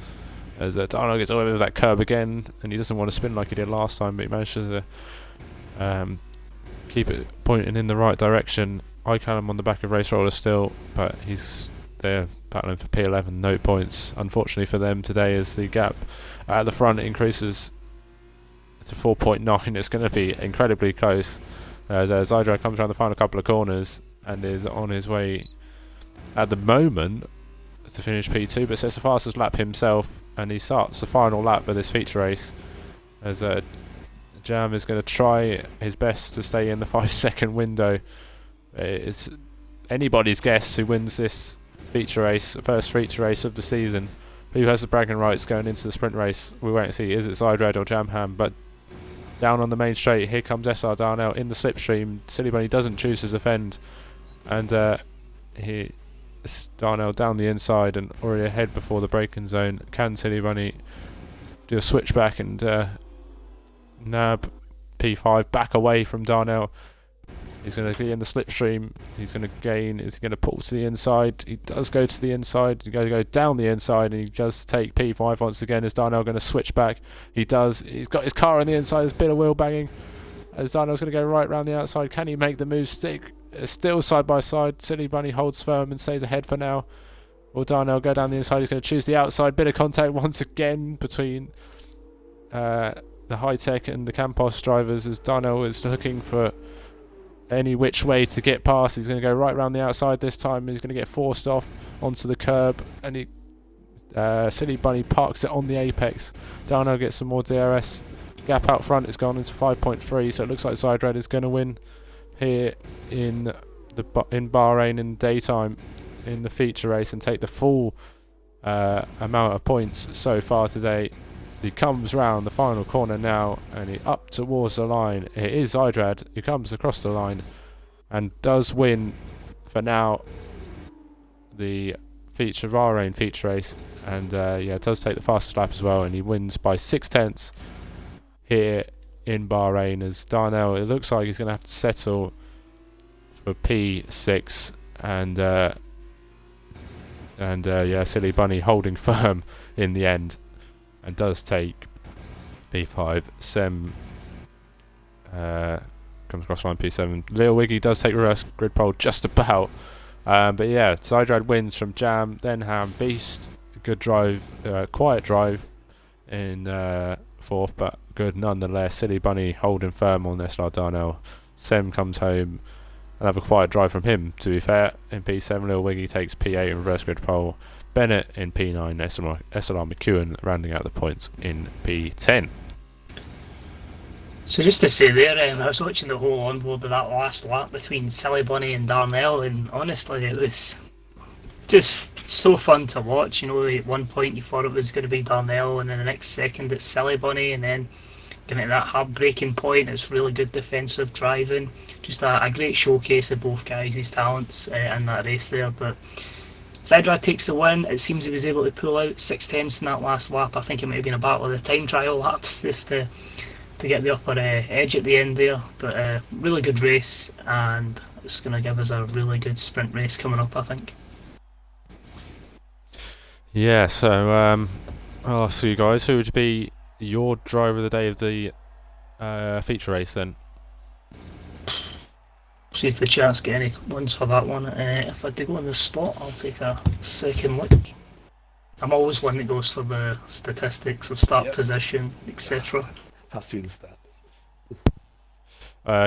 As Darnell gets over that curb again, and he doesn't want to spin like he did last time, but he manages to keep it pointing in the right direction. iCallum on the back of Race Roller still, but he's there battling for P11, no points unfortunately for them today, as the gap at the front increases to 4.9. It's going to be incredibly close as Zydrad comes around the final couple of corners and is on his way at the moment to finish P2, but sets the fastest lap himself, and he starts the final lap of this feature race as Jam is going to try his best to stay in the 5 second window. It's anybody's guess who wins this feature race, first feature race of the season. Who has the bragging rights going into the sprint race? We wait and see. Is it Zydrad or Jamham? But down on the main straight, here comes SLR Darnell in the slipstream. Silly Bunny doesn't choose to defend, and Darnell down the inside and already ahead before the braking zone. Can Silly Bunny do a switchback and nab P5 back away from Darnell? He's going to be in the slipstream. He's going to gain. Is he going to pull to the inside? He does go to the inside. He's going to go down the inside, and he does take P5 once again. Is Darnell going to switch back? He does. He's got his car on the inside. There's a bit of wheel banging. As Darnell's going to go right round the outside. Can he make the move? Still side by side. Silly Bunny holds firm and stays ahead for now. Will Darnell go down the inside? He's going to choose the outside. Bit of contact once again between the high-tech and the Campos drivers, as Darnell is looking for any which way to get past. He's going to go right round the outside this time. He's going to get forced off onto the curb, and Silly Bunny parks it on the apex. Darnell gets some more DRS. Gap out front has gone into 5.3, so it looks like Zydrad is going to win here in Bahrain in daytime in the feature race and take the full amount of points so far today. He comes round the final corner now, and he up towards the line. It is Zydrad who comes across the line and does win for now the Bahrain feature race, and does take the fastest lap as well, and he wins by 6/10 here in Bahrain. As Darnell, it looks like he's going to have to settle for P6, and Silly Bunny holding firm in the end, and does take P5. Sem comes across line P7. Lil Wiggy does take reverse grid pole just about. But yeah, Zydrad wins from Jam, then Ham, Beast. Good drive, quiet drive in fourth, but good nonetheless. Silly Bunny holding firm on SLR Darnell. Sem comes home. Another quiet drive from him, to be fair. In P7, Lil Wiggy takes P8 in reverse grid pole. Bennett in P9, SLR McEwen rounding out the points in P10. So just to say there, I was watching the whole onboard of that last lap between Silly Bunny and Darnell, and honestly it was just so fun to watch. You know, at one point you thought it was going to be Darnell, and then the next second it's Silly Bunny, and then getting at that hard-breaking point, it's really good defensive driving. Just a great showcase of both guys' talents in that race there. But Zydrad takes the win. It seems he was able to pull out 6/10 in that last lap. I think it might have been a battle of the time trial laps just to get the upper edge at the end there. But really good race, and it's going to give us a really good sprint race coming up, I think. Yeah, so I'll ask you guys, who would be your driver of the day of the feature race then? See if the chat's get any ones for that one. If I do go on the spot, I'll take a second look. I'm always one that goes for the statistics of start position, etc. Has to be the stats.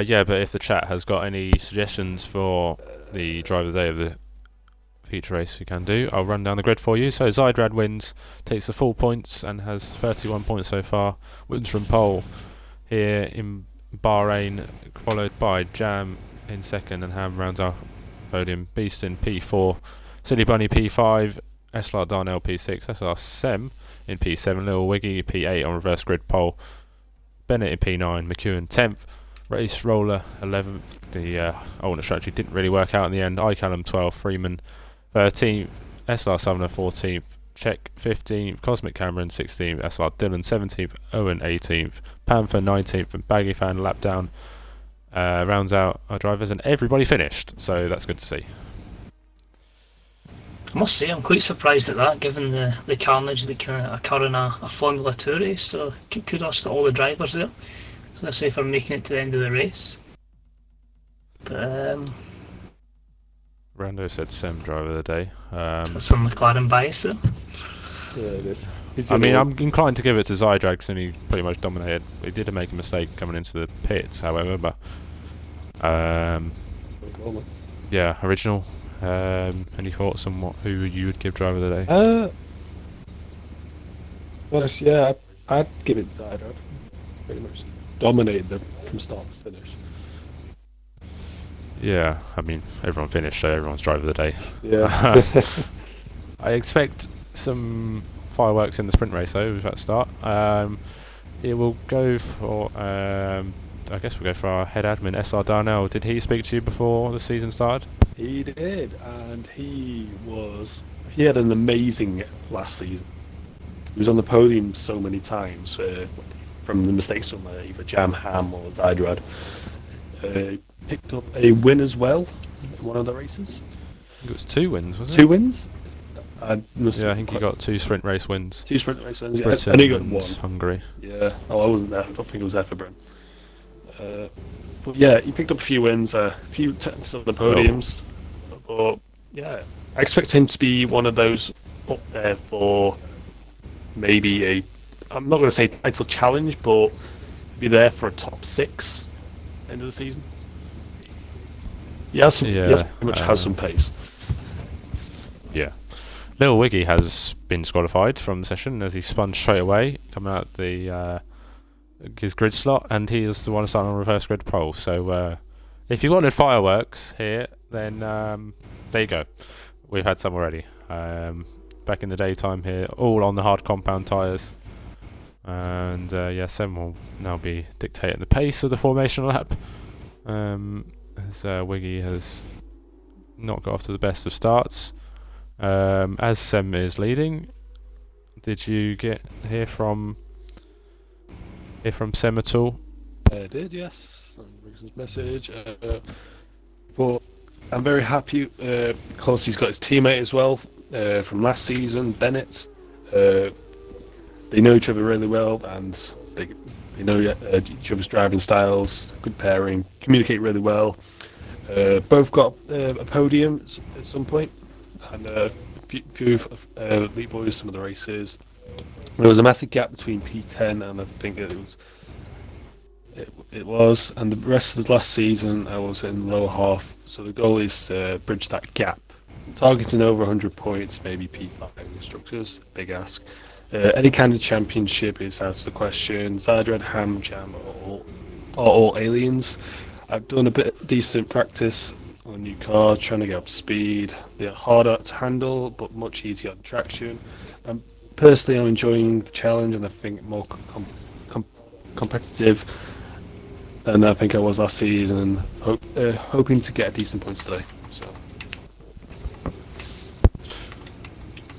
Yeah, but if the chat has got any suggestions for the driver of the day of the feature race, you can do. I'll run down the grid for you. So Zydrad wins, takes the full points and has 31 points so far. Wins from pole here in Bahrain, followed by Jam in second, and Ham rounds off podium. Beast in P4, Silly Bunny P5, SLR Darnell P6, SLR Sem in P7, Lil Wiggy P8 on reverse grid pole, Bennett in P9, McEwen 10th, Race Roller 11th. The alternate strategy didn't really work out in the end. iCallum 12th, Freeman 13th, SLR Sumner 14th, Check 15th, Cosmic Cameron 16th, SLR Dylan 17th, Owen 18th, Panther 19th, and Baggy Fan lap down rounds out our drivers, and everybody finished, so that's good to see. I must say, I'm quite surprised at that, given the carnage that can occur in a Formula 2 race, so kudos to all the drivers there. So let's say for making it to the end of the race. But Rando said Sem driver of the day. that's some McLaren bias there. Yeah, it is. I mean, I'm inclined to give it to Zydrad because he pretty much dominated. He did make a mistake coming into the pits, however, but yeah, original. Any thoughts on who you would give driver of the day? Well, yeah, I'd give it Zydrad. Pretty much dominated them from start to finish. Yeah, I mean, everyone finished, so everyone's driver of the day. Yeah. I expect some fireworks in the sprint race though at the start. It will go for. I guess we'll go for our head admin, SR Darnell. Did he speak to you before the season started? He did, and he had an amazing last season. He was on the podium so many times from the mistakes from either Jam, Ham, or Zydrad. Picked up a win as well in one of the races. I think it was 2 wins, wasn't it? 2 wins? Yeah, I think he got 2 sprint race wins. 2 sprint race wins, yeah. Britain And he got and 1. Hungary. Yeah, I wasn't there. I don't think I was there for Britain. But yeah, he picked up a few wins, a few tenths of the podiums. But yeah, I expect him to be one of those up there for maybe I'm not going to say title challenge, but be there for a top 6 end of the season. He pretty much has some pace. Yeah. Little Wiggy has been disqualified from the session as he spun straight away, coming out his grid slot, and he is the one starting on reverse grid pole. So if you wanted fireworks here, then there you go. We've had some already. Back in the daytime here, all on the hard compound tyres. And Sem will now be dictating the pace of the formation lap. As Wiggy has not got off to the best of starts. As Sem is leading, did you hear from Sem at all? I did, yes. Rickson's message. But I'm very happy because he's got his teammate as well from last season, Bennett. They know each other really well, and they know each other's driving styles, good pairing, communicate really well. Both got a podium at some point, and a few lead boys some of the races. There was a massive gap between P10 and I think it was, and the rest of the last season I was in the lower half. So the goal is to bridge that gap, targeting over 100 points, maybe P5 instructors. Big ask. Any kind of championship is out of the question. Zydrad, Ham, Jam are all aliens. I've done a bit decent practice on a new car, trying to get up to speed. They're harder to handle, but much easier on traction. Personally, I'm enjoying the challenge, and I think more competitive than I think I was last season. Hoping to get decent points today. So.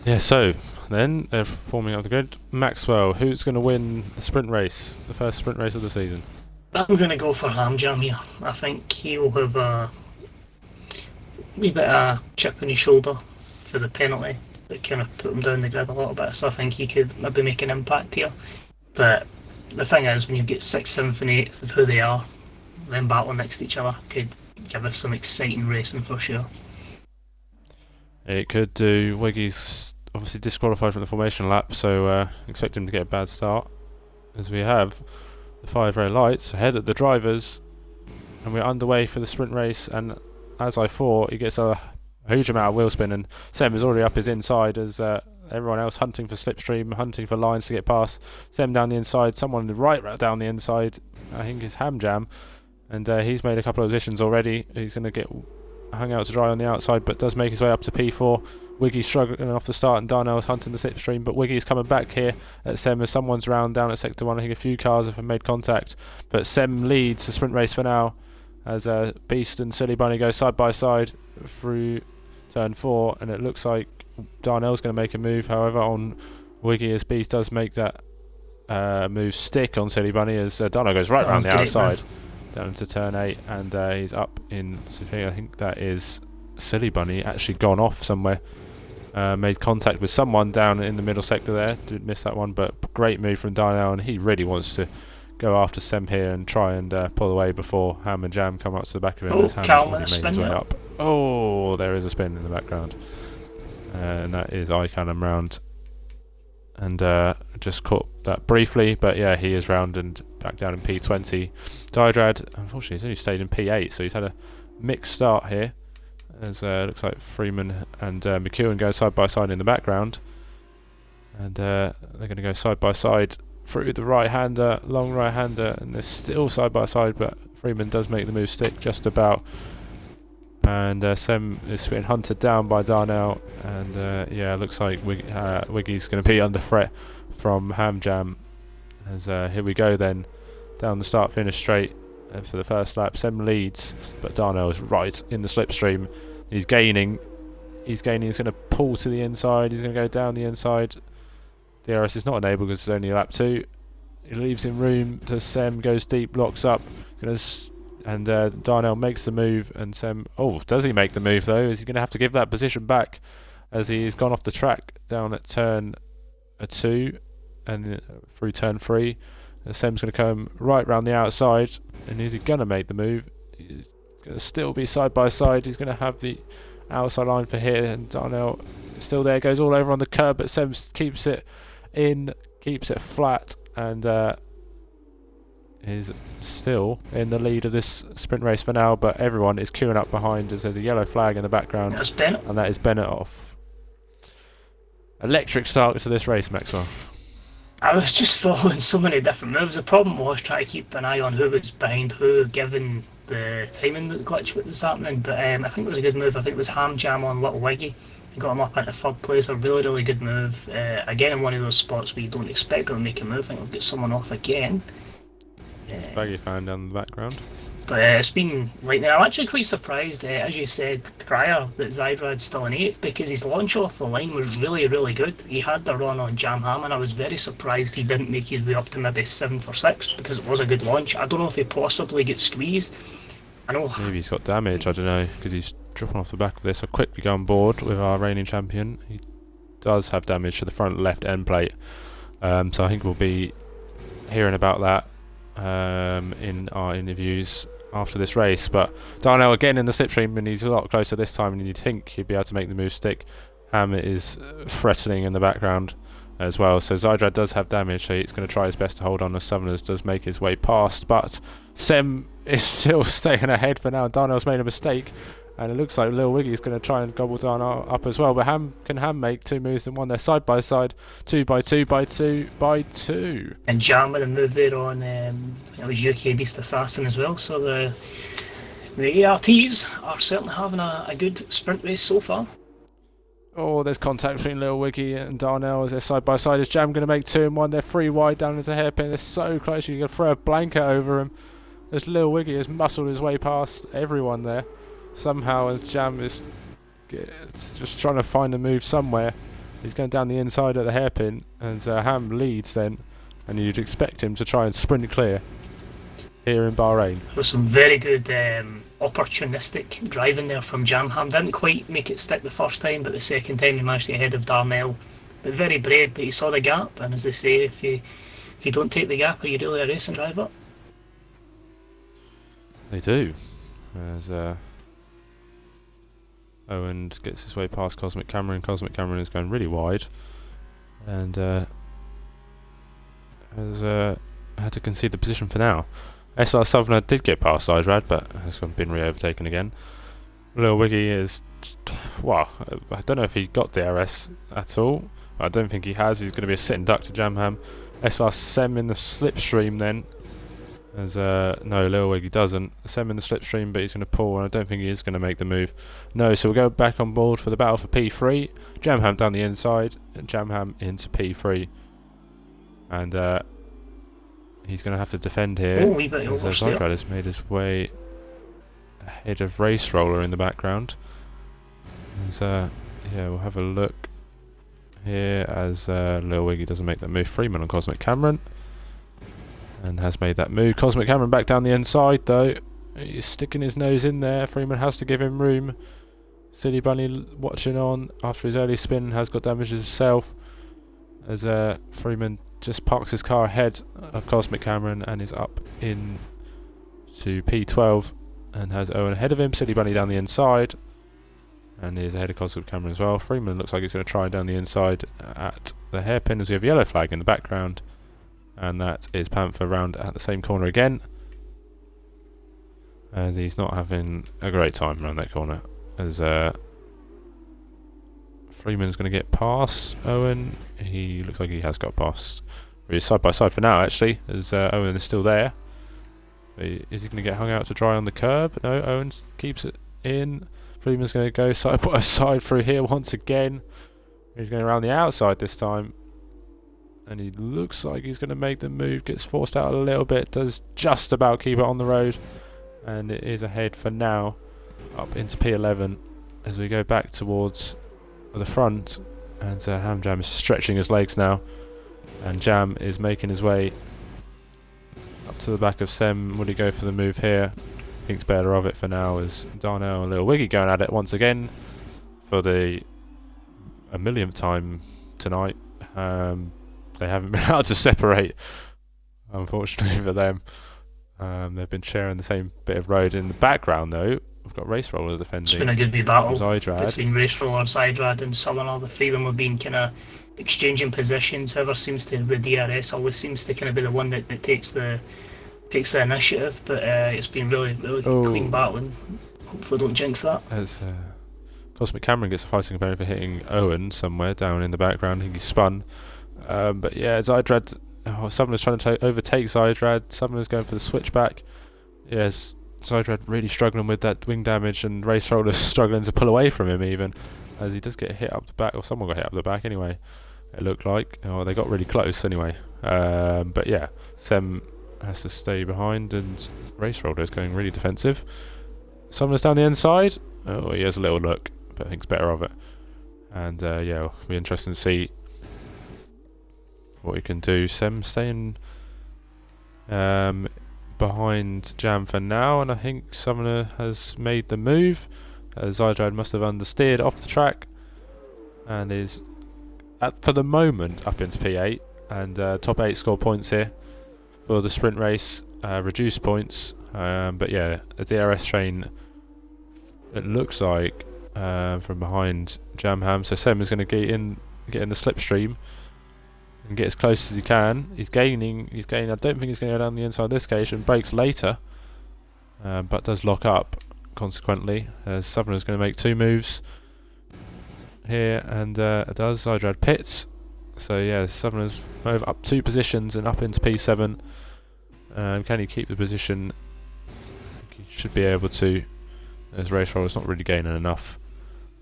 Yeah. So then they're forming up the grid. Maxwell, who's going to win the sprint race, the first sprint race of the season? I'm going to go for Hamjam here. I think he'll have a wee bit of a chip on his shoulder for the penalty that kind of put him down the grid a little bit, so I think he could maybe make an impact here. But the thing is, when you get 6th, 7th and 8th of who they are, then battling next to each other could give us some exciting racing for sure. It could do. Wiggy's obviously disqualified from the formation lap, so expect him to get a bad start, as we have the 5 red lights ahead at the drivers, and we're underway for the sprint race. And as I thought, he gets a huge amount of wheel spin, and Sem is already up his inside as everyone else hunting for slipstream, hunting for lines to get past. Sem down the inside, someone right down the inside, I think is Hamjam, and he's made a couple of positions already. He's going to get hung out to dry on the outside, but does make his way up to P4. Wiggy's struggling off the start, and Darnell's hunting the slipstream, but Wiggy's coming back here at Sem as someone's round down at sector 1. I think a few cars have made contact, but Sem leads the sprint race for now as Beast and Silly Bunny go side by side through turn 4, and it looks like Darnell's going to make a move, however, on Wiggy, as Beast does make that move stick on Silly Bunny as Darnell goes right round the outside down into turn 8, and he's up in, I think that is Silly Bunny actually gone off somewhere. Made contact with someone down in the middle sector there. Did miss that one, but great move from Darnell, and he really wants to go after Sem here and try and pull away before Ham and Jam come up to the back of him. As Ham's already made his way up. Oh, there is a spin in the background, and that is Icanum round, and just caught that briefly, but yeah, he is round and back down in P20. Dydrad, unfortunately, he's only stayed in P8, so he's had a mixed start here, as looks like Freeman and McEwen go side by side in the background, and they're going to go side by side through the right-hander, long right-hander, and they're still side by side, but Freeman does make the move stick just about. And Sem is being hunted down by Darnell, and yeah, looks like Wiggy's going to be under threat from Hamjam. As here we go then, down the start finish straight for the first lap. Sem leads, but Darnell is right in the slipstream. He's gaining. He's going to pull to the inside. He's going to go down the inside. DRS is not enabled because it's only lap 2. He leaves him room to Sem, goes deep, locks up. And Darnell makes the move, and Sem... Oh, does he make the move though? Is he going to have to give that position back as he's gone off the track down at turn 2 and through turn 3? And Sem's going to come right round the outside, and is he going to make the move? He's going to still be side by side. He's going to have the outside line for here, and Darnell is still there, goes all over on the curb, but Sem keeps it in, keeps it flat, and is still in the lead of this sprint race for now, but everyone is queuing up behind as there's a yellow flag in the background. That's Bennett. And that is Bennett off. Electric start to this race, Maxwell. I was just following so many different moves. The problem was trying to keep an eye on who was behind who, given the timing glitch that was happening. But I think it was a good move. I think it was Hamjam on Little Wiggy. He got him up into 3rd place. A really, really good move. Again, in one of those spots where you don't expect him to make a move. I think he'll get someone off again. Baggy fan down the background. But it's been like that. I'm actually quite surprised, as you said prior, that Zydrad's still in 8th, because his launch off the line was really, really good. He had the run on Jam Ham, and I was very surprised he didn't make his way up to maybe 7th or 6th, because it was a good launch. I don't know if he possibly gets squeezed. I know. Maybe he's got damage, I don't know, because he's dropping off the back of this. I'll quickly go on board with our reigning champion. He does have damage to the front left end plate, so I think we'll be hearing about that in our interviews after this race. But Darnell again in the slipstream, and he's a lot closer this time, and you'd think he'd be able to make the move stick. Ham is threatening in the background as well, so Zydrad does have damage, so he's going to try his best to hold on as Southerners does make his way past, but Sem is still staying ahead for now. Darnell's made a mistake, and it looks like Lil Wiggy's going to try and gobble Darnell up as well, but Ham make 2 moves in one? They're side by side, 2 by 2 by 2 by 2. And Jam with a move there on it was UK Beast Assassin as well, so the ARTs are certainly having a good sprint race so far. Oh, there's contact between Lil Wiggy and Darnell as they're side by side. Is Jam going to make 2 in 1? They're 3 wide down into hairpin. They're so close you can throw a blanket over him. As Lil Wiggy has muscled his way past everyone there. Somehow, as Jam is just trying to find a move somewhere. He's going down the inside at the hairpin, and Ham leads then, and you'd expect him to try and sprint clear here in Bahrain. There was some very good opportunistic driving there from Jam Ham. Didn't quite make it stick the first time, but the second time he managed to get ahead of Darnell. But very brave, but he saw the gap, and as they say, if you don't take the gap, are you really a racing driver? They do. As Owen gets his way past Cosmic Cameron. Cosmic Cameron is going really wide, and has had to concede the position for now. SLR Southerner did get past Zydrad, but has been re-overtaken again. Lil Wiggy is, well, I don't know if he got DRS at all. I don't think he has. He's going to be a sitting duck to Jam Ham. SLR Sem in the slipstream then. As no, Lil Wiggy doesn't. Sem in the slipstream, but he's going to pull, and I don't think he is going to make the move. No, so we'll go back on board for the battle for P3. Jam Ham down the inside, and Jam Ham into P3. And he's going to have to defend here. As Zydrad has made his way ahead of Race Roller in the background. As, yeah, we'll have a look here as Lil Wiggy doesn't make that move. Freeman on Cosmic Cameron. And has made that move. Cosmic Cameron back down the inside though. He's sticking his nose in there. Freeman has to give him room. Silly Bunny watching on after his early spin, has got damage himself. As Freeman just parks his car ahead of Cosmic Cameron and is up in to P12 and has Owen ahead of him. Silly Bunny down the inside and is ahead of Cosmic Cameron as well. Freeman looks like he's going to try down the inside at the hairpin as we have yellow flag in the background. And that is Panther round at the same corner again. And he's not having a great time around that corner. As Freeman's going to get past Owen. He looks like he has got past. He's side by side for now actually, as Owen is still there. Is he going to get hung out to dry on the curb? No, Owen keeps it in. Freeman's going to go side by side through here once again. He's going around the outside this time. And he looks like he's going to make the move. Gets forced out a little bit. Does just about keep it on the road. And it is ahead for now. Up into P11 as we go back towards the front. And Hamjam is stretching his legs now. And Jam is making his way up to the back of Sem. Would he go for the move here? Thinks better of it for now as Darnell and Little Wiggy going at it once again for the a millionth time tonight. They haven't been able to separate, unfortunately for them. They've been sharing the same bit of road. In the background, though, we've got Race Roller defending. It's been a good wee battle Zydrad. between Race Roller, Zydrad, and Summoner. The three of them have been kind of exchanging positions. Whoever seems to have the DRS always seems to kind of be the one that takes the initiative. But it's been really clean battling. Hopefully, don't jinx that. As Cosmic Cameron gets a fighting opponent for hitting Owen somewhere down in the background. I think he spun. But yeah, Zydrad. Summoner's trying to overtake Zydrad. Summoner's going for the switchback. Yes, Zydrad really struggling with that wing damage, and Race Roller's struggling to pull away from him even, as he does get hit up the back, or someone got hit up the back anyway. It looked like, or they got really close anyway. But yeah, Sem has to stay behind, and Race Roller is going really defensive. Summoner's down the inside. Oh, he has a little look, but thinks better of it. And yeah, it'll be interesting to see what he can do. Sem staying behind Jam for now, and I think Summoner has made the move. Zydrad must have understeered off the track and is for the moment up into P8, and top 8 score points here for the sprint race, reduced points, but yeah, the DRS train, it looks like, from behind Jamham. So Sem is going to get in the slipstream and get as close as he can. He's gaining. I don't think he's going to go down the inside this case, and brakes later, but does lock up consequently. Summoner's going to make 2 moves here, and it does. Zydrad pits. So yeah, Summoner's move up 2 positions and up into P7. Can he keep the position? I think he should be able to, as Race Roller's not really gaining enough.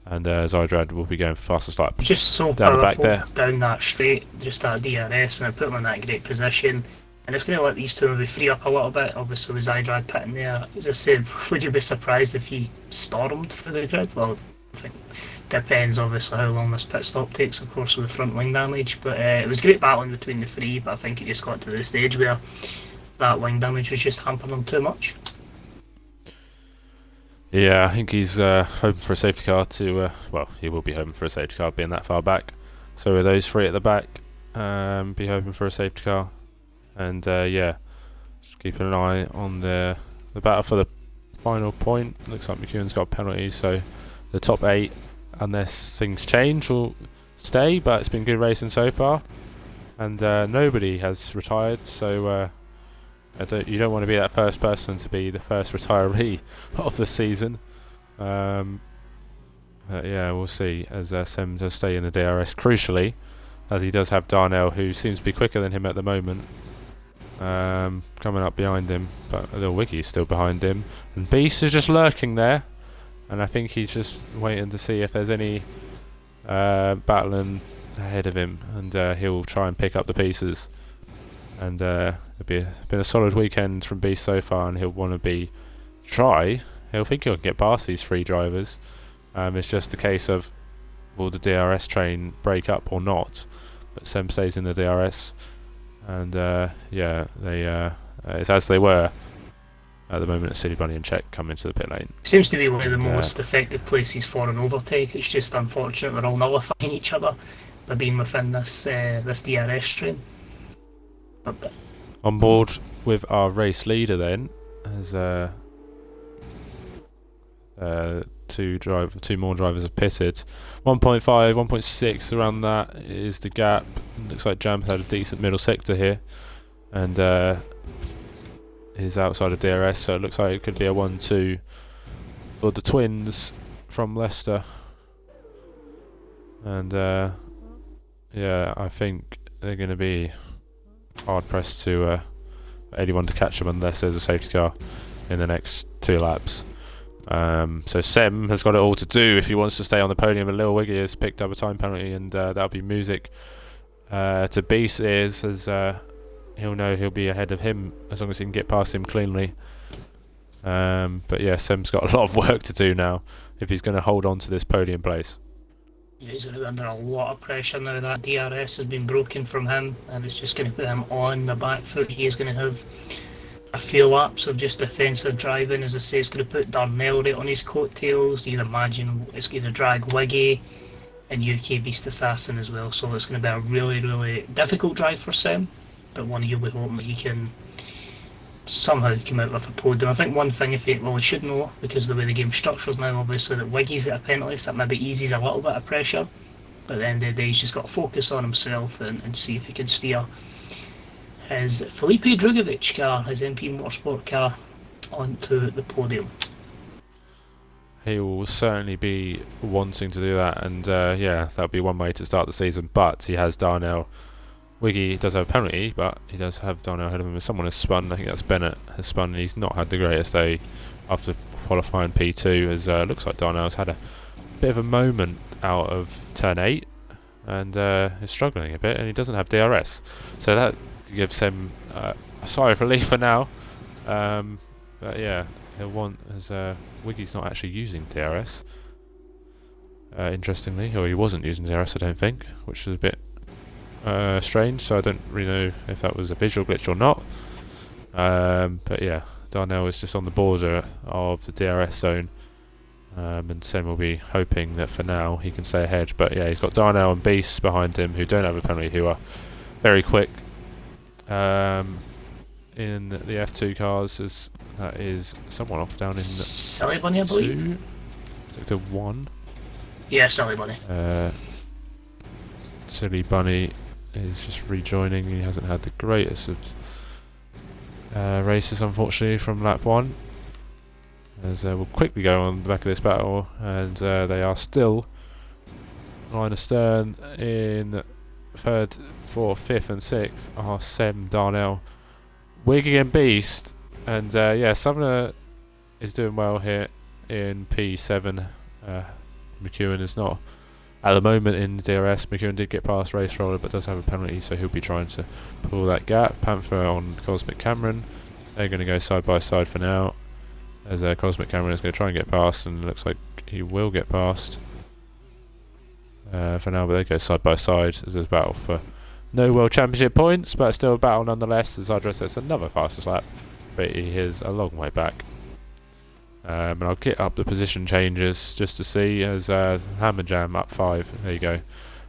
And Zydrad will be going for fastest lap. Just so down powerful the back there. Down that straight, just that DRS, and I put him in that great position. And it's going to let these two maybe free up a little bit. Obviously, with Zydrad pitting there, as I said, would you be surprised if he stormed through the grid? Well, I think depends obviously how long this pit stop takes, of course, with the front wing damage. But it was great battling between the three. But I think it just got to the stage where that wing damage was just hampering them too much. Yeah, I think he's hoping for a safety car to, well, he will be hoping for a safety car being that far back. So with those 3 at the back, be hoping for a safety car. And yeah, just keeping an eye on the battle for the final point. Looks like McEwen's got a penalty, so the top 8, unless things change, will stay. But it's been good racing so far. And nobody has retired, so you don't want to be that first person to be the first retiree of the season. Yeah, we'll see as Sem does stay in the DRS, crucially, as he does have Darnell, who seems to be quicker than him at the moment, coming up behind him, but Little Wiggy is still behind him, and Beast is just lurking there, and I think he's just waiting to see if there's any battling ahead of him, and he'll try and pick up the pieces. And it's been a solid weekend from Beast so far, and he'll want to he'll think he'll get past these 3 drivers. It's just a case of, will the DRS train break up or not? But Sem stays in the DRS, and yeah, it's as they were at the moment that Silly Bunny and Czech come into the pit lane. Seems to be one of the most effective places for an overtake. It's just unfortunate they're all nullifying each other by being within this DRS train. On board with our race leader then, as 2 more drivers have pitted. 1.5, 1.6, around that is the gap. Looks like Jam had a decent middle sector here, and is outside of DRS, so it looks like it could be a 1-2 for the twins from Leicester. And yeah, I think they're going to be hard pressed to anyone to catch them unless there's a safety car in the next 2 laps. So Sem has got it all to do if he wants to stay on the podium, and Lil Wiggy has picked up a time penalty, and that'll be music to Beast ears, as he'll know he'll be ahead of him as long as he can get past him cleanly. But yeah, Sem's got a lot of work to do now if he's going to hold on to this podium place. Yeah, he's going to be under a lot of pressure now. That DRS has been broken from him, and it's just going to put him on the back foot. He is going to have a few laps of just defensive driving. As I say, it's going to put Darnell right on his coattails. You'd imagine it's going to drag Wiggy and UK Beast Assassin as well. So it's going to be a really, really difficult drive for Sem, but one you'll be hoping that he can somehow come out with a podium. I think one thing we should know, because of the way the game's structured now, obviously, that Wiggy's got a penalty, so that maybe eases a little bit of pressure. But at the end of the day, he's just got to focus on himself and see if he can steer his Felipe Drugovich car, his MP Motorsport car, onto the podium. He will certainly be wanting to do that, and yeah, that'll be one way to start the season. But he has Darnell. Wiggy does have a penalty, but he does have Darnell ahead of him. If someone has spun, I think that's Bennett has spun, and he's not had the greatest day after qualifying P2, as looks like Darnell's had a bit of a moment out of turn 8, and is struggling a bit, and he doesn't have DRS. So that gives him a sigh of relief for now. But yeah, he'll want, as Wiggy's not actually using DRS, interestingly, or he wasn't using DRS, I don't think, which is a bit strange, so I don't really know if that was a visual glitch or not. But yeah, Darnell is just on the border of the DRS zone, and Sem will be hoping that for now he can stay ahead. But yeah, he's got Darnell and Beast behind him, who don't have a penalty, who are very quick in the F2 cars. As that is someone off down in Silly Bunny, I believe. Sector 1. Yeah, Silly Bunny. Silly Bunny is just rejoining. He hasn't had the greatest of races, unfortunately, from lap 1. As we'll quickly go on the back of this battle, and they are still line astern in 3rd, 4th, 5th and 6th are Sem, Darnell, Wiggy and Beast. And yeah, Sumner is doing well here in P7. McEwen is not at the moment in the DRS. McEwen did get past Race Roller, but does have a penalty, so he'll be trying to pull that gap. Panther on Cosmic Cameron. They're going to go side by side for now, as Cosmic Cameron is going to try and get past, and it looks like he will get past for now, but they go side by side as there's a battle for no World Championship points, but still a battle nonetheless, as Idris says another fastest lap, but he is a long way back. And I'll get up the position changes just to see, as Hammer Jam up 5. There you go.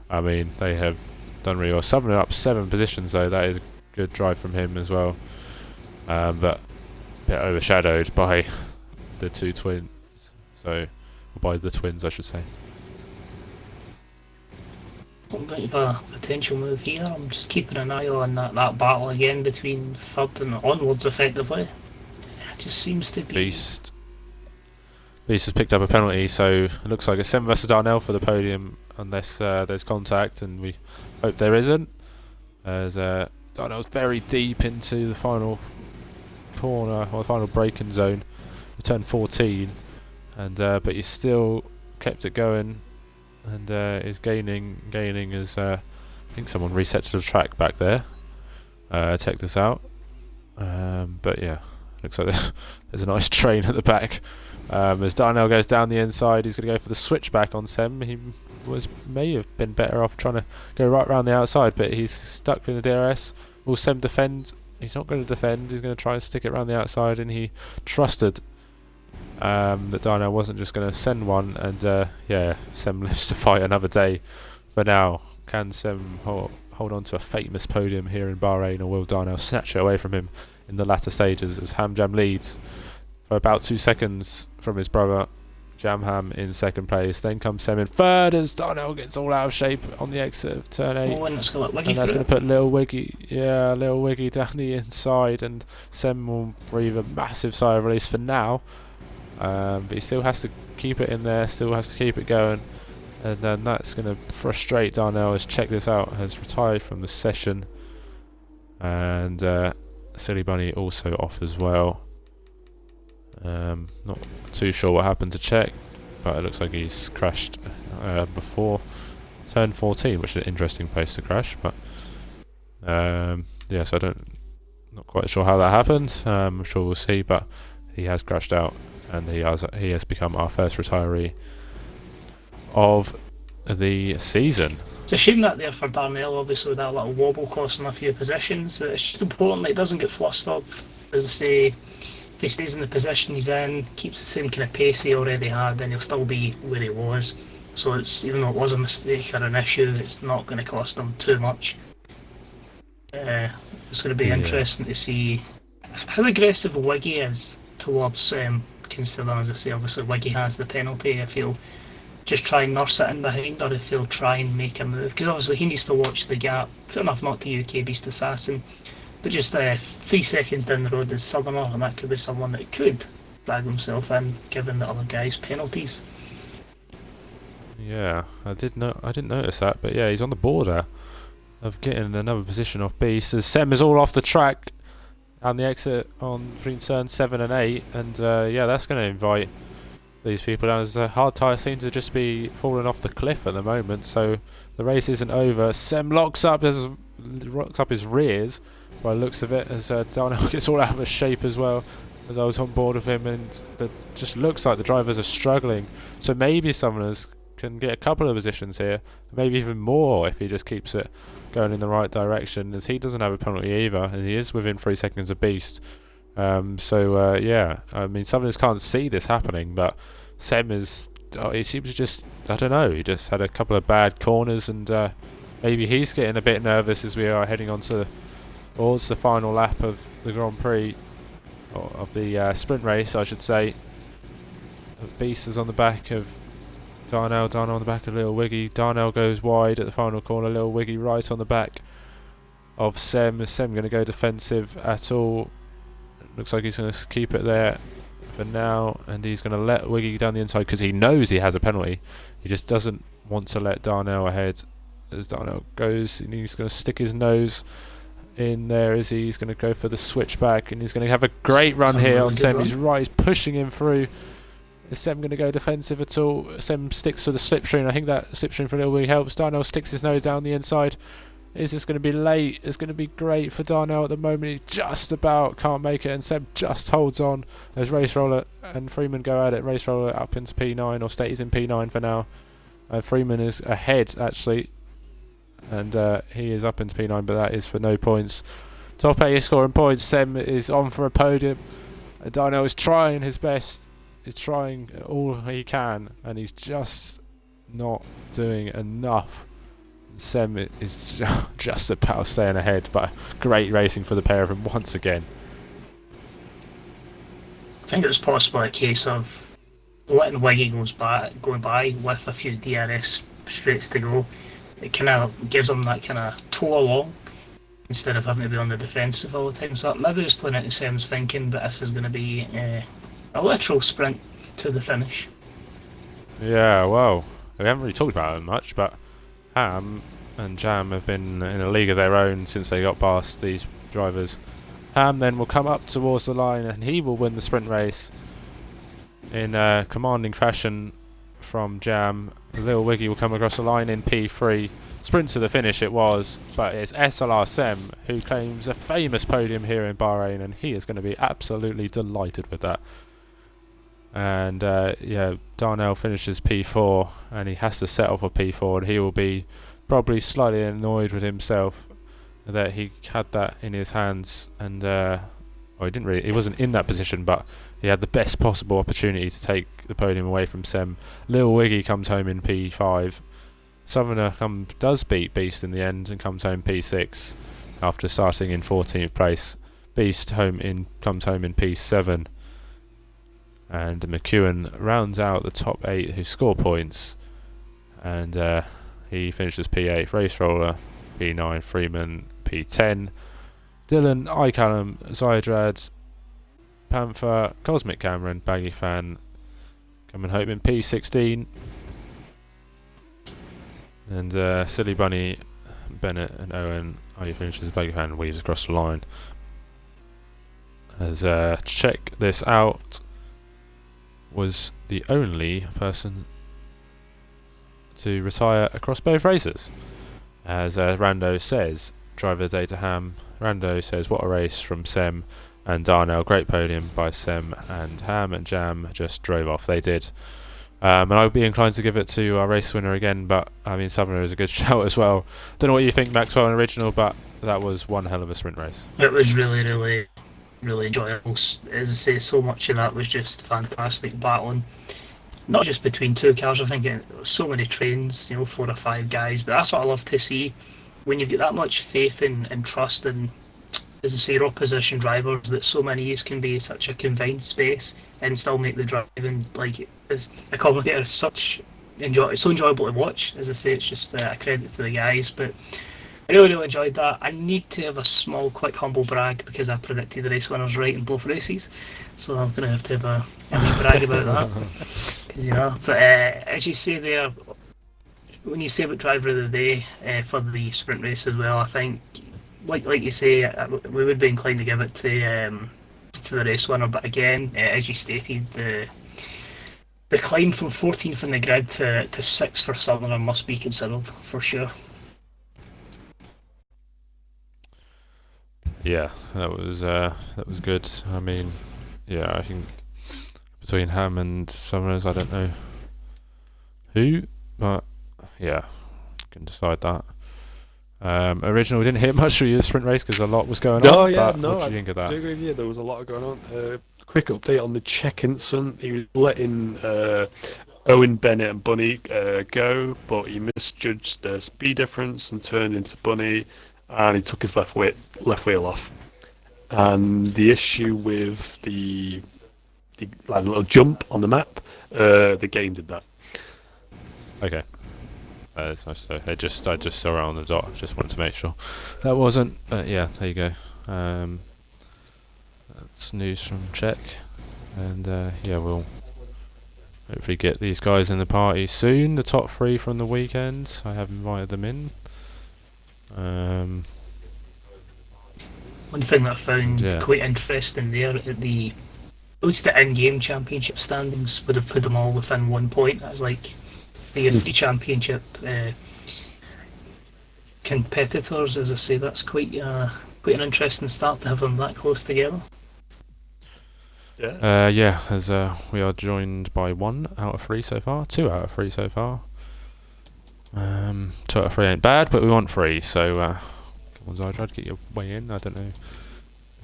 I mean, they have done really well. Summoning up 7 positions, though. That is a good drive from him as well. But a bit overshadowed by the 2 twins. So, or by the twins, I should say. A bit of a potential move here. I'm just keeping an eye on that battle again between 3rd and onwards, effectively. It just seems to be... Beast has picked up a penalty, so it looks like it's Sem versus Darnell for the podium, unless there's contact, and we hope there isn't, as Darnell's very deep into the final corner, or the final braking zone, turn 14, and but he's still kept it going, and is gaining as I think someone reset to the track back there. Check this out. But yeah, looks like there's a nice train at the back. As Darnell goes down the inside, he's going to go for the switchback on Sem. He may have been better off trying to go right round the outside, but he's stuck in the DRS. Will Sem defend? He's not going to defend. He's going to try and stick it around the outside, and he trusted that Darnell wasn't just going to send one. And yeah, Sem lives to fight another day. For now, can Sem hold on to a famous podium here in Bahrain, or will Darnell snatch it away from him in the latter stages, as Hamjam leads for about 2 seconds from his brother Jamham in 2nd place. Then comes Sem in 3rd, as Darnell gets all out of shape on the exit of turn 8. Oh, and that's going to put Lil Wiggy down the inside, and Sem will breathe a massive sigh of release for now. But he still has to keep it in there, still has to keep it going, and then that's going to frustrate Darnell, as check this out, has retired from the session, and Silly Bunny also off as well. Not too sure what happened to Czech, but it looks like he's crashed before turn 14, which is an interesting place to crash. But yeah, so not quite sure how that happened. I'm sure we'll see, but he has crashed out, and he has become our first retiree of the season. It's a shame that there for Darnell, obviously, with that little wobble costing a few positions, but it's just important that he doesn't get flustered. As I say, if he stays in the position he's in, keeps the same kind of pace he already had, then he'll still be where he was. So it's, even though it was a mistake or an issue, it's not going to cost him too much. It's going to be interesting to see how aggressive Wiggy is towards considering, as I say, obviously Wiggy has the penalty. If he'll just try and nurse it in behind, or if he'll try and make a move, because obviously he needs to watch the gap. Fair enough, not to UK Beast Assassin, but just 3 seconds down the road is Southerner, and that could be someone that could drag himself in, given the other guy's penalties. Yeah, I didn't notice that, but yeah, he's on the border of getting another position off Beast. As Sem is all off the track and the exit on between turn 7 and 8, and yeah, that's going to invite these people down, as the hard tyre seems to just be falling off the cliff at the moment, so the race isn't over. Sem locks up his rears by the looks of it, as Darnell gets all out of shape as well, as I was on board with him, and it just looks like the drivers are struggling. So maybe Summoners can get a couple of positions here, maybe even more if he just keeps it going in the right direction, as he doesn't have a penalty either, and he is within 3 seconds of Beast. So yeah, I mean, Southerners can't see this happening, but Sem is, he seems to just, I don't know, he just had a couple of bad corners, and maybe he's getting a bit nervous as we are heading on towards the final lap of the Grand Prix, or of the sprint race, I should say. Beast is on the back of Darnell on the back of Little Wiggy. Darnell goes wide at the final corner, Little Wiggy right on the back of Sem. Is Sem going to go defensive at all? Looks like he's going to keep it there for now, and he's going to let Wiggy down the inside because he knows he has a penalty. He just doesn't want to let Darnell ahead. As Darnell goes, and he's going to stick his nose in there, as he's going to go for the switchback, and he's going to have a great run here on Sem. He's right, he's pushing him through. Is Sem going to go defensive at all? Sem sticks to the slipstream. I think that slipstream for Little Wiggy helps. Darnell sticks his nose down the inside. Is this going to be late? It's going to be great for Darnell at the moment. He just about can't make it, and Sem just holds on as Race Roller and Freeman go at it. Race Roller up into P9, or stays in P9 for now. Freeman is ahead, actually, and he is up into P9, but that is for no points. Top 8 is scoring points. Sem is on for a podium. Darnell is trying his best. He's trying all he can, and he's just not doing enough. Sem is just about staying ahead, but great racing for the pair of them once again. I think it was possibly a case of letting Wiggy going by with a few DRS straights to go. It kind of gives him that kind of tow along instead of having to be on the defensive all the time. So maybe just playing into Sem's thinking, but this is going to be a literal sprint to the finish. Yeah, well, we haven't really talked about it much, but Ham and Jam have been in a league of their own since they got past these drivers. Ham then will come up towards the line, and he will win the sprint race in commanding fashion from Jam. Little Wiggy will come across the line in P3. Sprint to the finish it was, but it's SLR Sem who claims a famous podium here in Bahrain, and he is going to be absolutely delighted with that. And yeah, Darnell finishes P4, and he has to settle for P4, and he will be probably slightly annoyed with himself that he had that in his hands, and well, he wasn't in that position, but he had the best possible opportunity to take the podium away from Sem. Little Wiggy comes home in P5. Southerner does beat Beast in the end and comes home P6 after starting in 14th place. Beast comes home in P7. And McEwen rounds out the top 8 who score points, and he finishes P8. Race Roller P9, Freeman P10, Dylan, iCallum, Zydrad, Panther, Cosmic Cameron, Baggy Fan coming home in P16, and Silly Bunny, Bennett and Owen. He finishes Baggy Fan and weaves across the line. As check this out. was the only person to retire across both races. As Rando says, driver of the day to Ham. Rando says, what a race from Sem and Darnell. Great podium by Sem and Ham, and Jam just drove off. They did. And I would be inclined to give it to our race winner again, but I mean, Southerner is a good shout as well. Don't know what you think, Maxwell, and Original, but that was one hell of a sprint race. It was really, really, really enjoyable. As I say, so much of that was just fantastic battling. Not just between two cars, I think it was so many trains, 4 or 5 guys, but that's what I love to see. When you've got that much faith and trust in, as I say, your opposition drivers, that so many of you can be such a confined space and still make the driving like as a commentator so enjoyable to watch. As I say, it's just a credit to the guys. But I really, really enjoyed that. I need to have a small, quick, humble brag because I predicted the race winners right in both races, so I'm going to have a wee brag about that. Cause, but as you say there, when you say about driver of the day for the sprint race as well, I think, like you say, we would be inclined to give it to the race winner. But again, as you stated, the climb from 14th in the grid to 6th for Southerner must be considered for sure. Yeah, that was good. I mean, yeah, I think between Ham and Summers, I don't know who, but yeah, can decide that. Original, we didn't hear much through the sprint race because a lot was going on. No, yeah, but no, what do you think of that? I do agree with you. There was a lot going on. Quick update on the check incident. He was letting Owen Bennett and Bunny go, but he misjudged the speed difference and turned into Bunny, and he took his left wheel off. And the issue with the little jump on the map, the game did that. Okay. It's nice though. I just saw it on the dot. Just wanted to make sure that wasn't. Yeah, there you go. That's news from Czech, and yeah, we'll hopefully get these guys in the party soon. The top 3 from the weekend. I have invited them in. One thing that I found quite interesting there at the in-game championship standings would have put them all within 1 point. That's like the championship competitors, as I say. That's quite an interesting start to have them that close together. Yeah. As we are joined by 1 out of 3 so far, 2 out of 3 so far. 2 out of 3 ain't bad, but we want 3. So come on, Zydrad, get your way in. I don't know if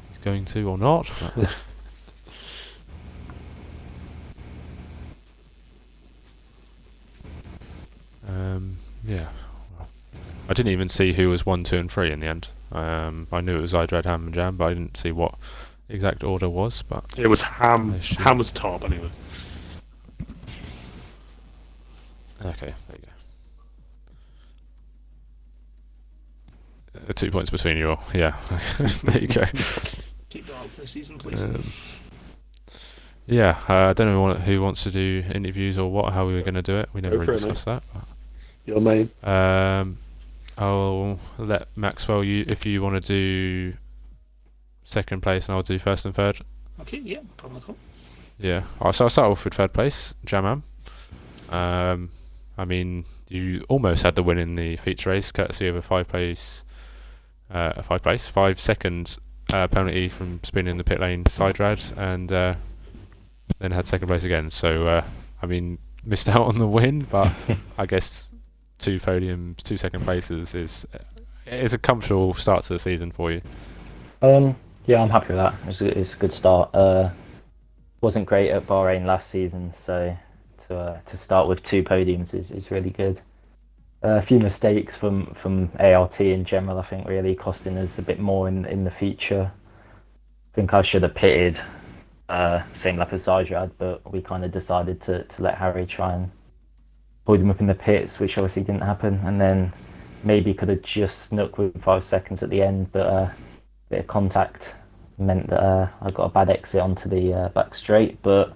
he's going to or not. But yeah, well, I didn't even see who was 1, 2, and 3 in the end. I knew it was Zydrad, Ham, and Jam, but I didn't see what the exact order was. But it was Ham. Ham was top anyway. Okay, there you go. 2 points between you all. Yeah, there you go. Keep that up for the season, please. Yeah, I don't know who wants to do interviews or what. How we were going to do it. We never really discussed that. But your name. I'll let Maxwell. If you want to do second place, and I'll do first and third. Okay, yeah, no problem at all. Yeah, so I'll start off with third place, Jamam. I mean, you almost had the win in the feature race, courtesy of a 5 second penalty from spinning the pit lane side rad, and then had second place again. So I mean, missed out on the win, but I guess 2 podiums, 2 second places is a comfortable start to the season for you. Yeah, I'm happy with that. It's a good start. Wasn't great at Bahrain last season, so to start with 2 podiums is really good. A few mistakes from ART in general, I think, really costing us a bit more in the feature. I think I should have pitted same lap as Zydrad, but we kind of decided to let Harry try and hold him up in the pits, which obviously didn't happen, and then maybe could have just snuck with 5 seconds at the end, but a bit of contact meant that I got a bad exit onto the back straight. But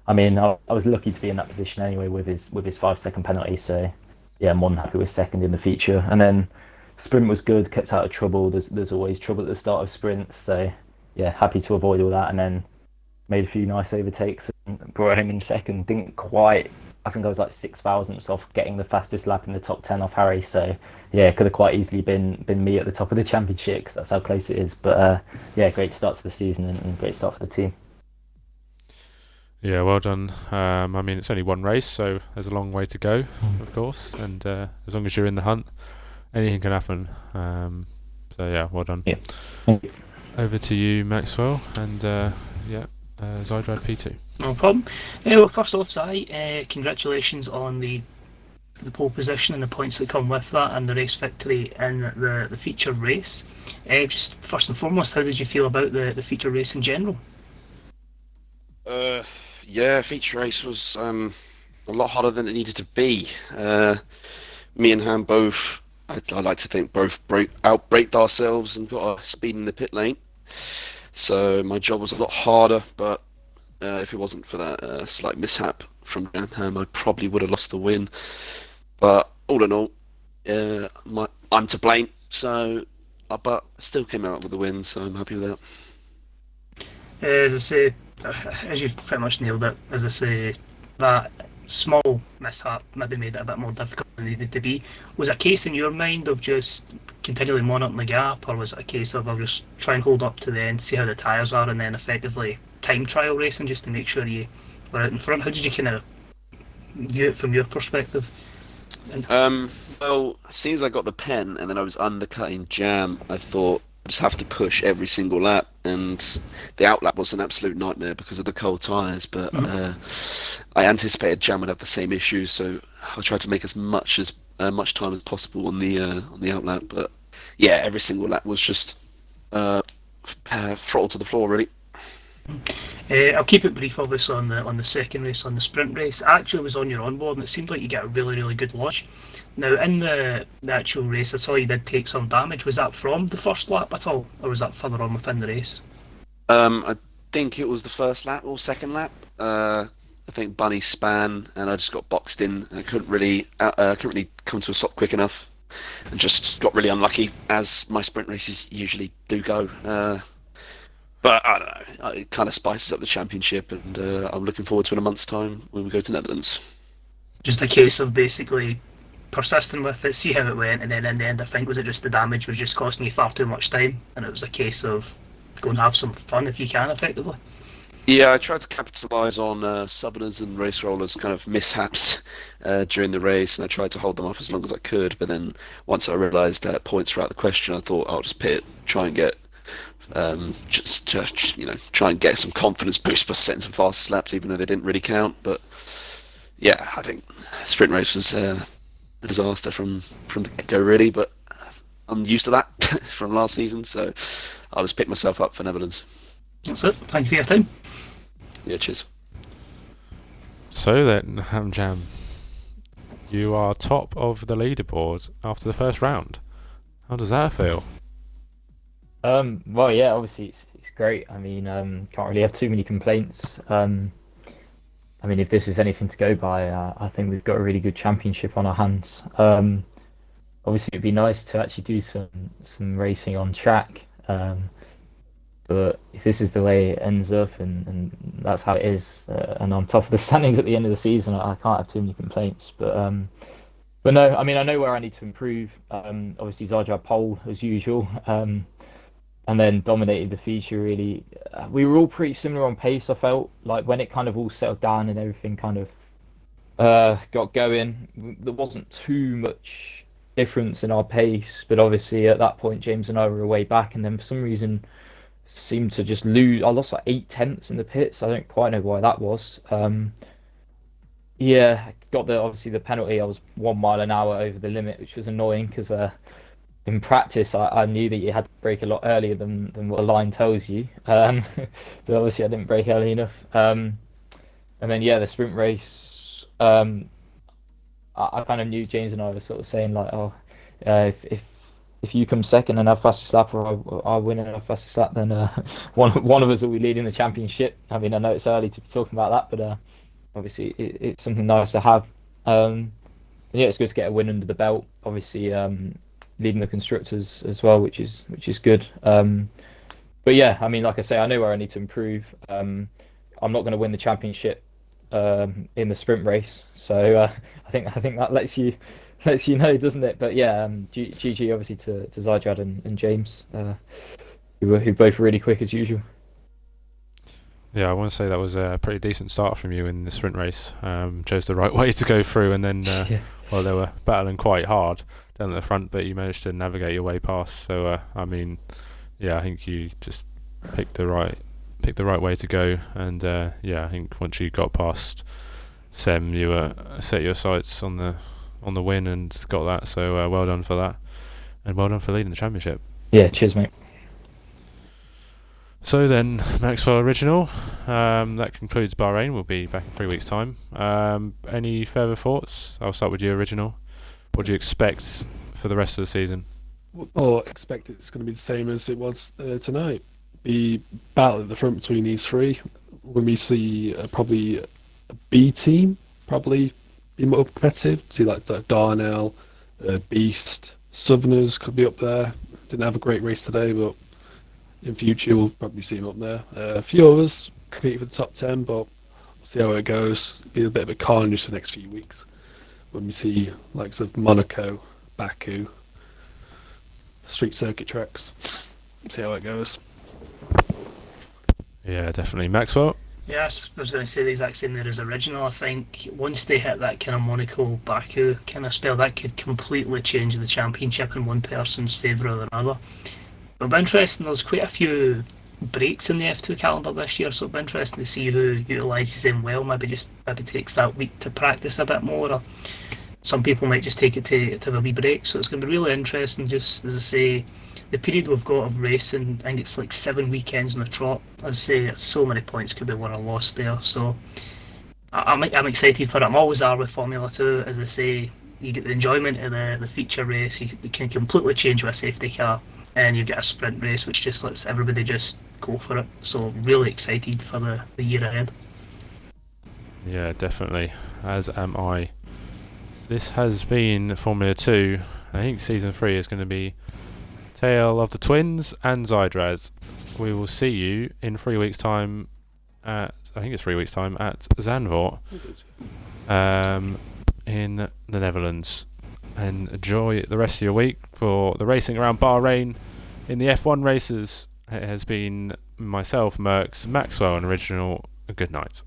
I mean, I was lucky to be in that position anyway with his 5 second penalty, so yeah, I'm more than happy with second in the feature. And then sprint was good, kept out of trouble. There's always trouble at the start of sprints, so yeah, happy to avoid all that, and then made a few nice overtakes brought it home in second. Didn't quite. I think I was like 6 thousandths off getting the fastest lap in the top 10 off Harry. So yeah, it could have quite easily been me at the top of the championship because that's how close it is. But yeah, great start to the season and great start for the team. Yeah, well done. I mean, it's only one race, so there's a long way to go, of course. And as long as you're in the hunt, anything can happen. So yeah, well done. Yeah. Over to you, Maxwell, and Zydrad P2. No problem. Well, first off, Zai, congratulations on the pole position and the points that come with that, and the race victory in the feature race. Just first and foremost, how did you feel about the feature race in general? Yeah, feature race was a lot harder than it needed to be. Me and Ham both, I like to think, both outbraked ourselves and got our speed in the pit lane. So my job was a lot harder, but if it wasn't for that slight mishap from Ham, I probably would have lost the win. But all in all, I'm to blame. So, but I still came out with the win, so I'm happy with that. As I say, as you've pretty much nailed it, as I say, that small mishap maybe made it a bit more difficult than it needed to be. Was it a case in your mind of just continually monitoring the gap, or was it a case of I'll just try and hold up to the end, see how the tyres are, and then effectively time trial racing just to make sure you were out in front? How did you kind of view it from your perspective? Well, as soon as I got the pen and then I was undercutting Jam, I thought I just have to push every single lap, and the outlap was an absolute nightmare because of the cold tyres. But I anticipated Jam would have the same issue, so I tried to make as much time as possible on the outlap. But yeah, every single lap was just throttle to the floor, really. I'll keep it brief, obviously, on the second race, on the sprint race. I actually was on your onboard, and it seemed like you get a really, really good launch. Now, in the actual race, I saw you did take some damage. Was that from the first lap at all, or was that further on within the race? I think it was the first lap or second lap. I think Bunny span, and I just got boxed in. I couldn't really come to a stop quick enough, and just got really unlucky, as my sprint races usually do go. But I don't know, it kind of spices up the championship, and I'm looking forward to in a month's time when we go to Netherlands. Just a case of basically persisting with it, see how it went, and then in the end, I think, was it just the damage was just costing you far too much time, and it was a case of go and have some fun if you can, effectively. Yeah, I tried to capitalise on Southerners and race rollers' kind of mishaps during the race, and I tried to hold them off as long as I could. But then once I realised that points were out of the question, I thought I'll just pit, try and get just to try and get some confidence boost by setting some faster laps, even though they didn't really count. But yeah, I think sprint race was a disaster from the get-go, really. But I'm used to that from last season, so I'll just pick myself up for Netherlands. That's it. Thank you for your time. Yeah, cheers. So then, Hamjam, you are top of the leaderboard after the first round. How does that feel? Well, yeah, obviously it's great. I mean, can't really have too many complaints. I mean, if this is anything to go by, I think we've got a really good championship on our hands. Obviously, it'd be nice to actually do some racing on track. But if this is the way it ends up, and that's how it is, and I'm top of the standings at the end of the season, I can't have too many complaints. But no, I mean, I know where I need to improve. Obviously, Zaja pole as usual, and then dominated the feature really. We were all pretty similar on pace, I felt. Like when it kind of all settled down and everything kind of got going, there wasn't too much difference in our pace. But obviously at that point, James and I were way back, and then for some reason seemed to just lose. I lost like 8 tenths in the pits. I don't quite know why that was. Yeah, I got obviously the penalty. I was 1 mile an hour over the limit, which was annoying because in practice I knew that you had to brake a lot earlier than what the line tells you. But obviously I didn't brake early enough. And then yeah, the sprint race. I kind of knew James and I were sort of saying like, oh, if you come second and have fastest lap, or I win and have fastest lap, then one of us will be leading the championship. I mean, I know it's early to be talking about that, but obviously it's something nice to have. Yeah, it's good to get a win under the belt. Obviously, leading the constructors as well, which is good. But yeah, I mean, like I say, I know where I need to improve. I'm not going to win the championship in the sprint race. So I think that lets you know, doesn't it? But yeah, GG obviously to Zydrad and James, who both really quick as usual. Yeah, I want to say that was a pretty decent start from you in the sprint race. Chose the right way to go through, and then well, they were battling quite hard down at the front, but you managed to navigate your way past. So I mean, yeah, I think you just picked the right way to go, and yeah, I think once you got past Sem, you set your sights on the win and got that. So well done for that, and well done for leading the championship. Yeah, cheers, mate. So then, Maxwell Original, that concludes Bahrain. We'll be back in 3 weeks' time. Any further thoughts? I'll start with you, Original. What do you expect for the rest of the season? Well, expect it's going to be the same as it was tonight. Be battle at the front between these three. When we see probably a B team, probably be more competitive. See like Darnell, Beast, Southerners could be up there. Didn't have a great race today, but in future we'll probably see him up there. A few others compete for the top 10, but we'll see how it goes. It'll be a bit of a carnage for the next few weeks when we see likes of Monaco, Baku, street circuit tracks. See how it goes. Yeah, definitely. Maxwell? Yes, I was going to say the exact same there as Original. I think once they hit that kind of Monaco Baku kind of spell, that could completely change the championship in one person's favour or another. It'll be interesting. There's quite a few breaks in the F2 calendar this year, so it'll be interesting to see who utilises them well. Maybe takes that week to practice a bit more, or some people might just take it to have a wee break. So it's going to be really interesting. Just as I say, the period we've got of racing, I think it's like 7 weekends in a trot. As I say, so many points could be won or lost there. So I'm excited for it. I'm always are with Formula 2. As I say, you get the enjoyment of the feature race. You can completely change with a safety car, and you get a sprint race which just lets everybody just go for it. So really excited for the year ahead. Yeah, definitely. As am I. This has been Formula 2. I think Season 3 is going to be Tale of the Twins and Zydrad. We will see you in 3 weeks' time at Zandvoort in the Netherlands. And enjoy the rest of your week for the racing around Bahrain in the F1 races. It has been myself, Merckx, Maxwell, and Original. Good night.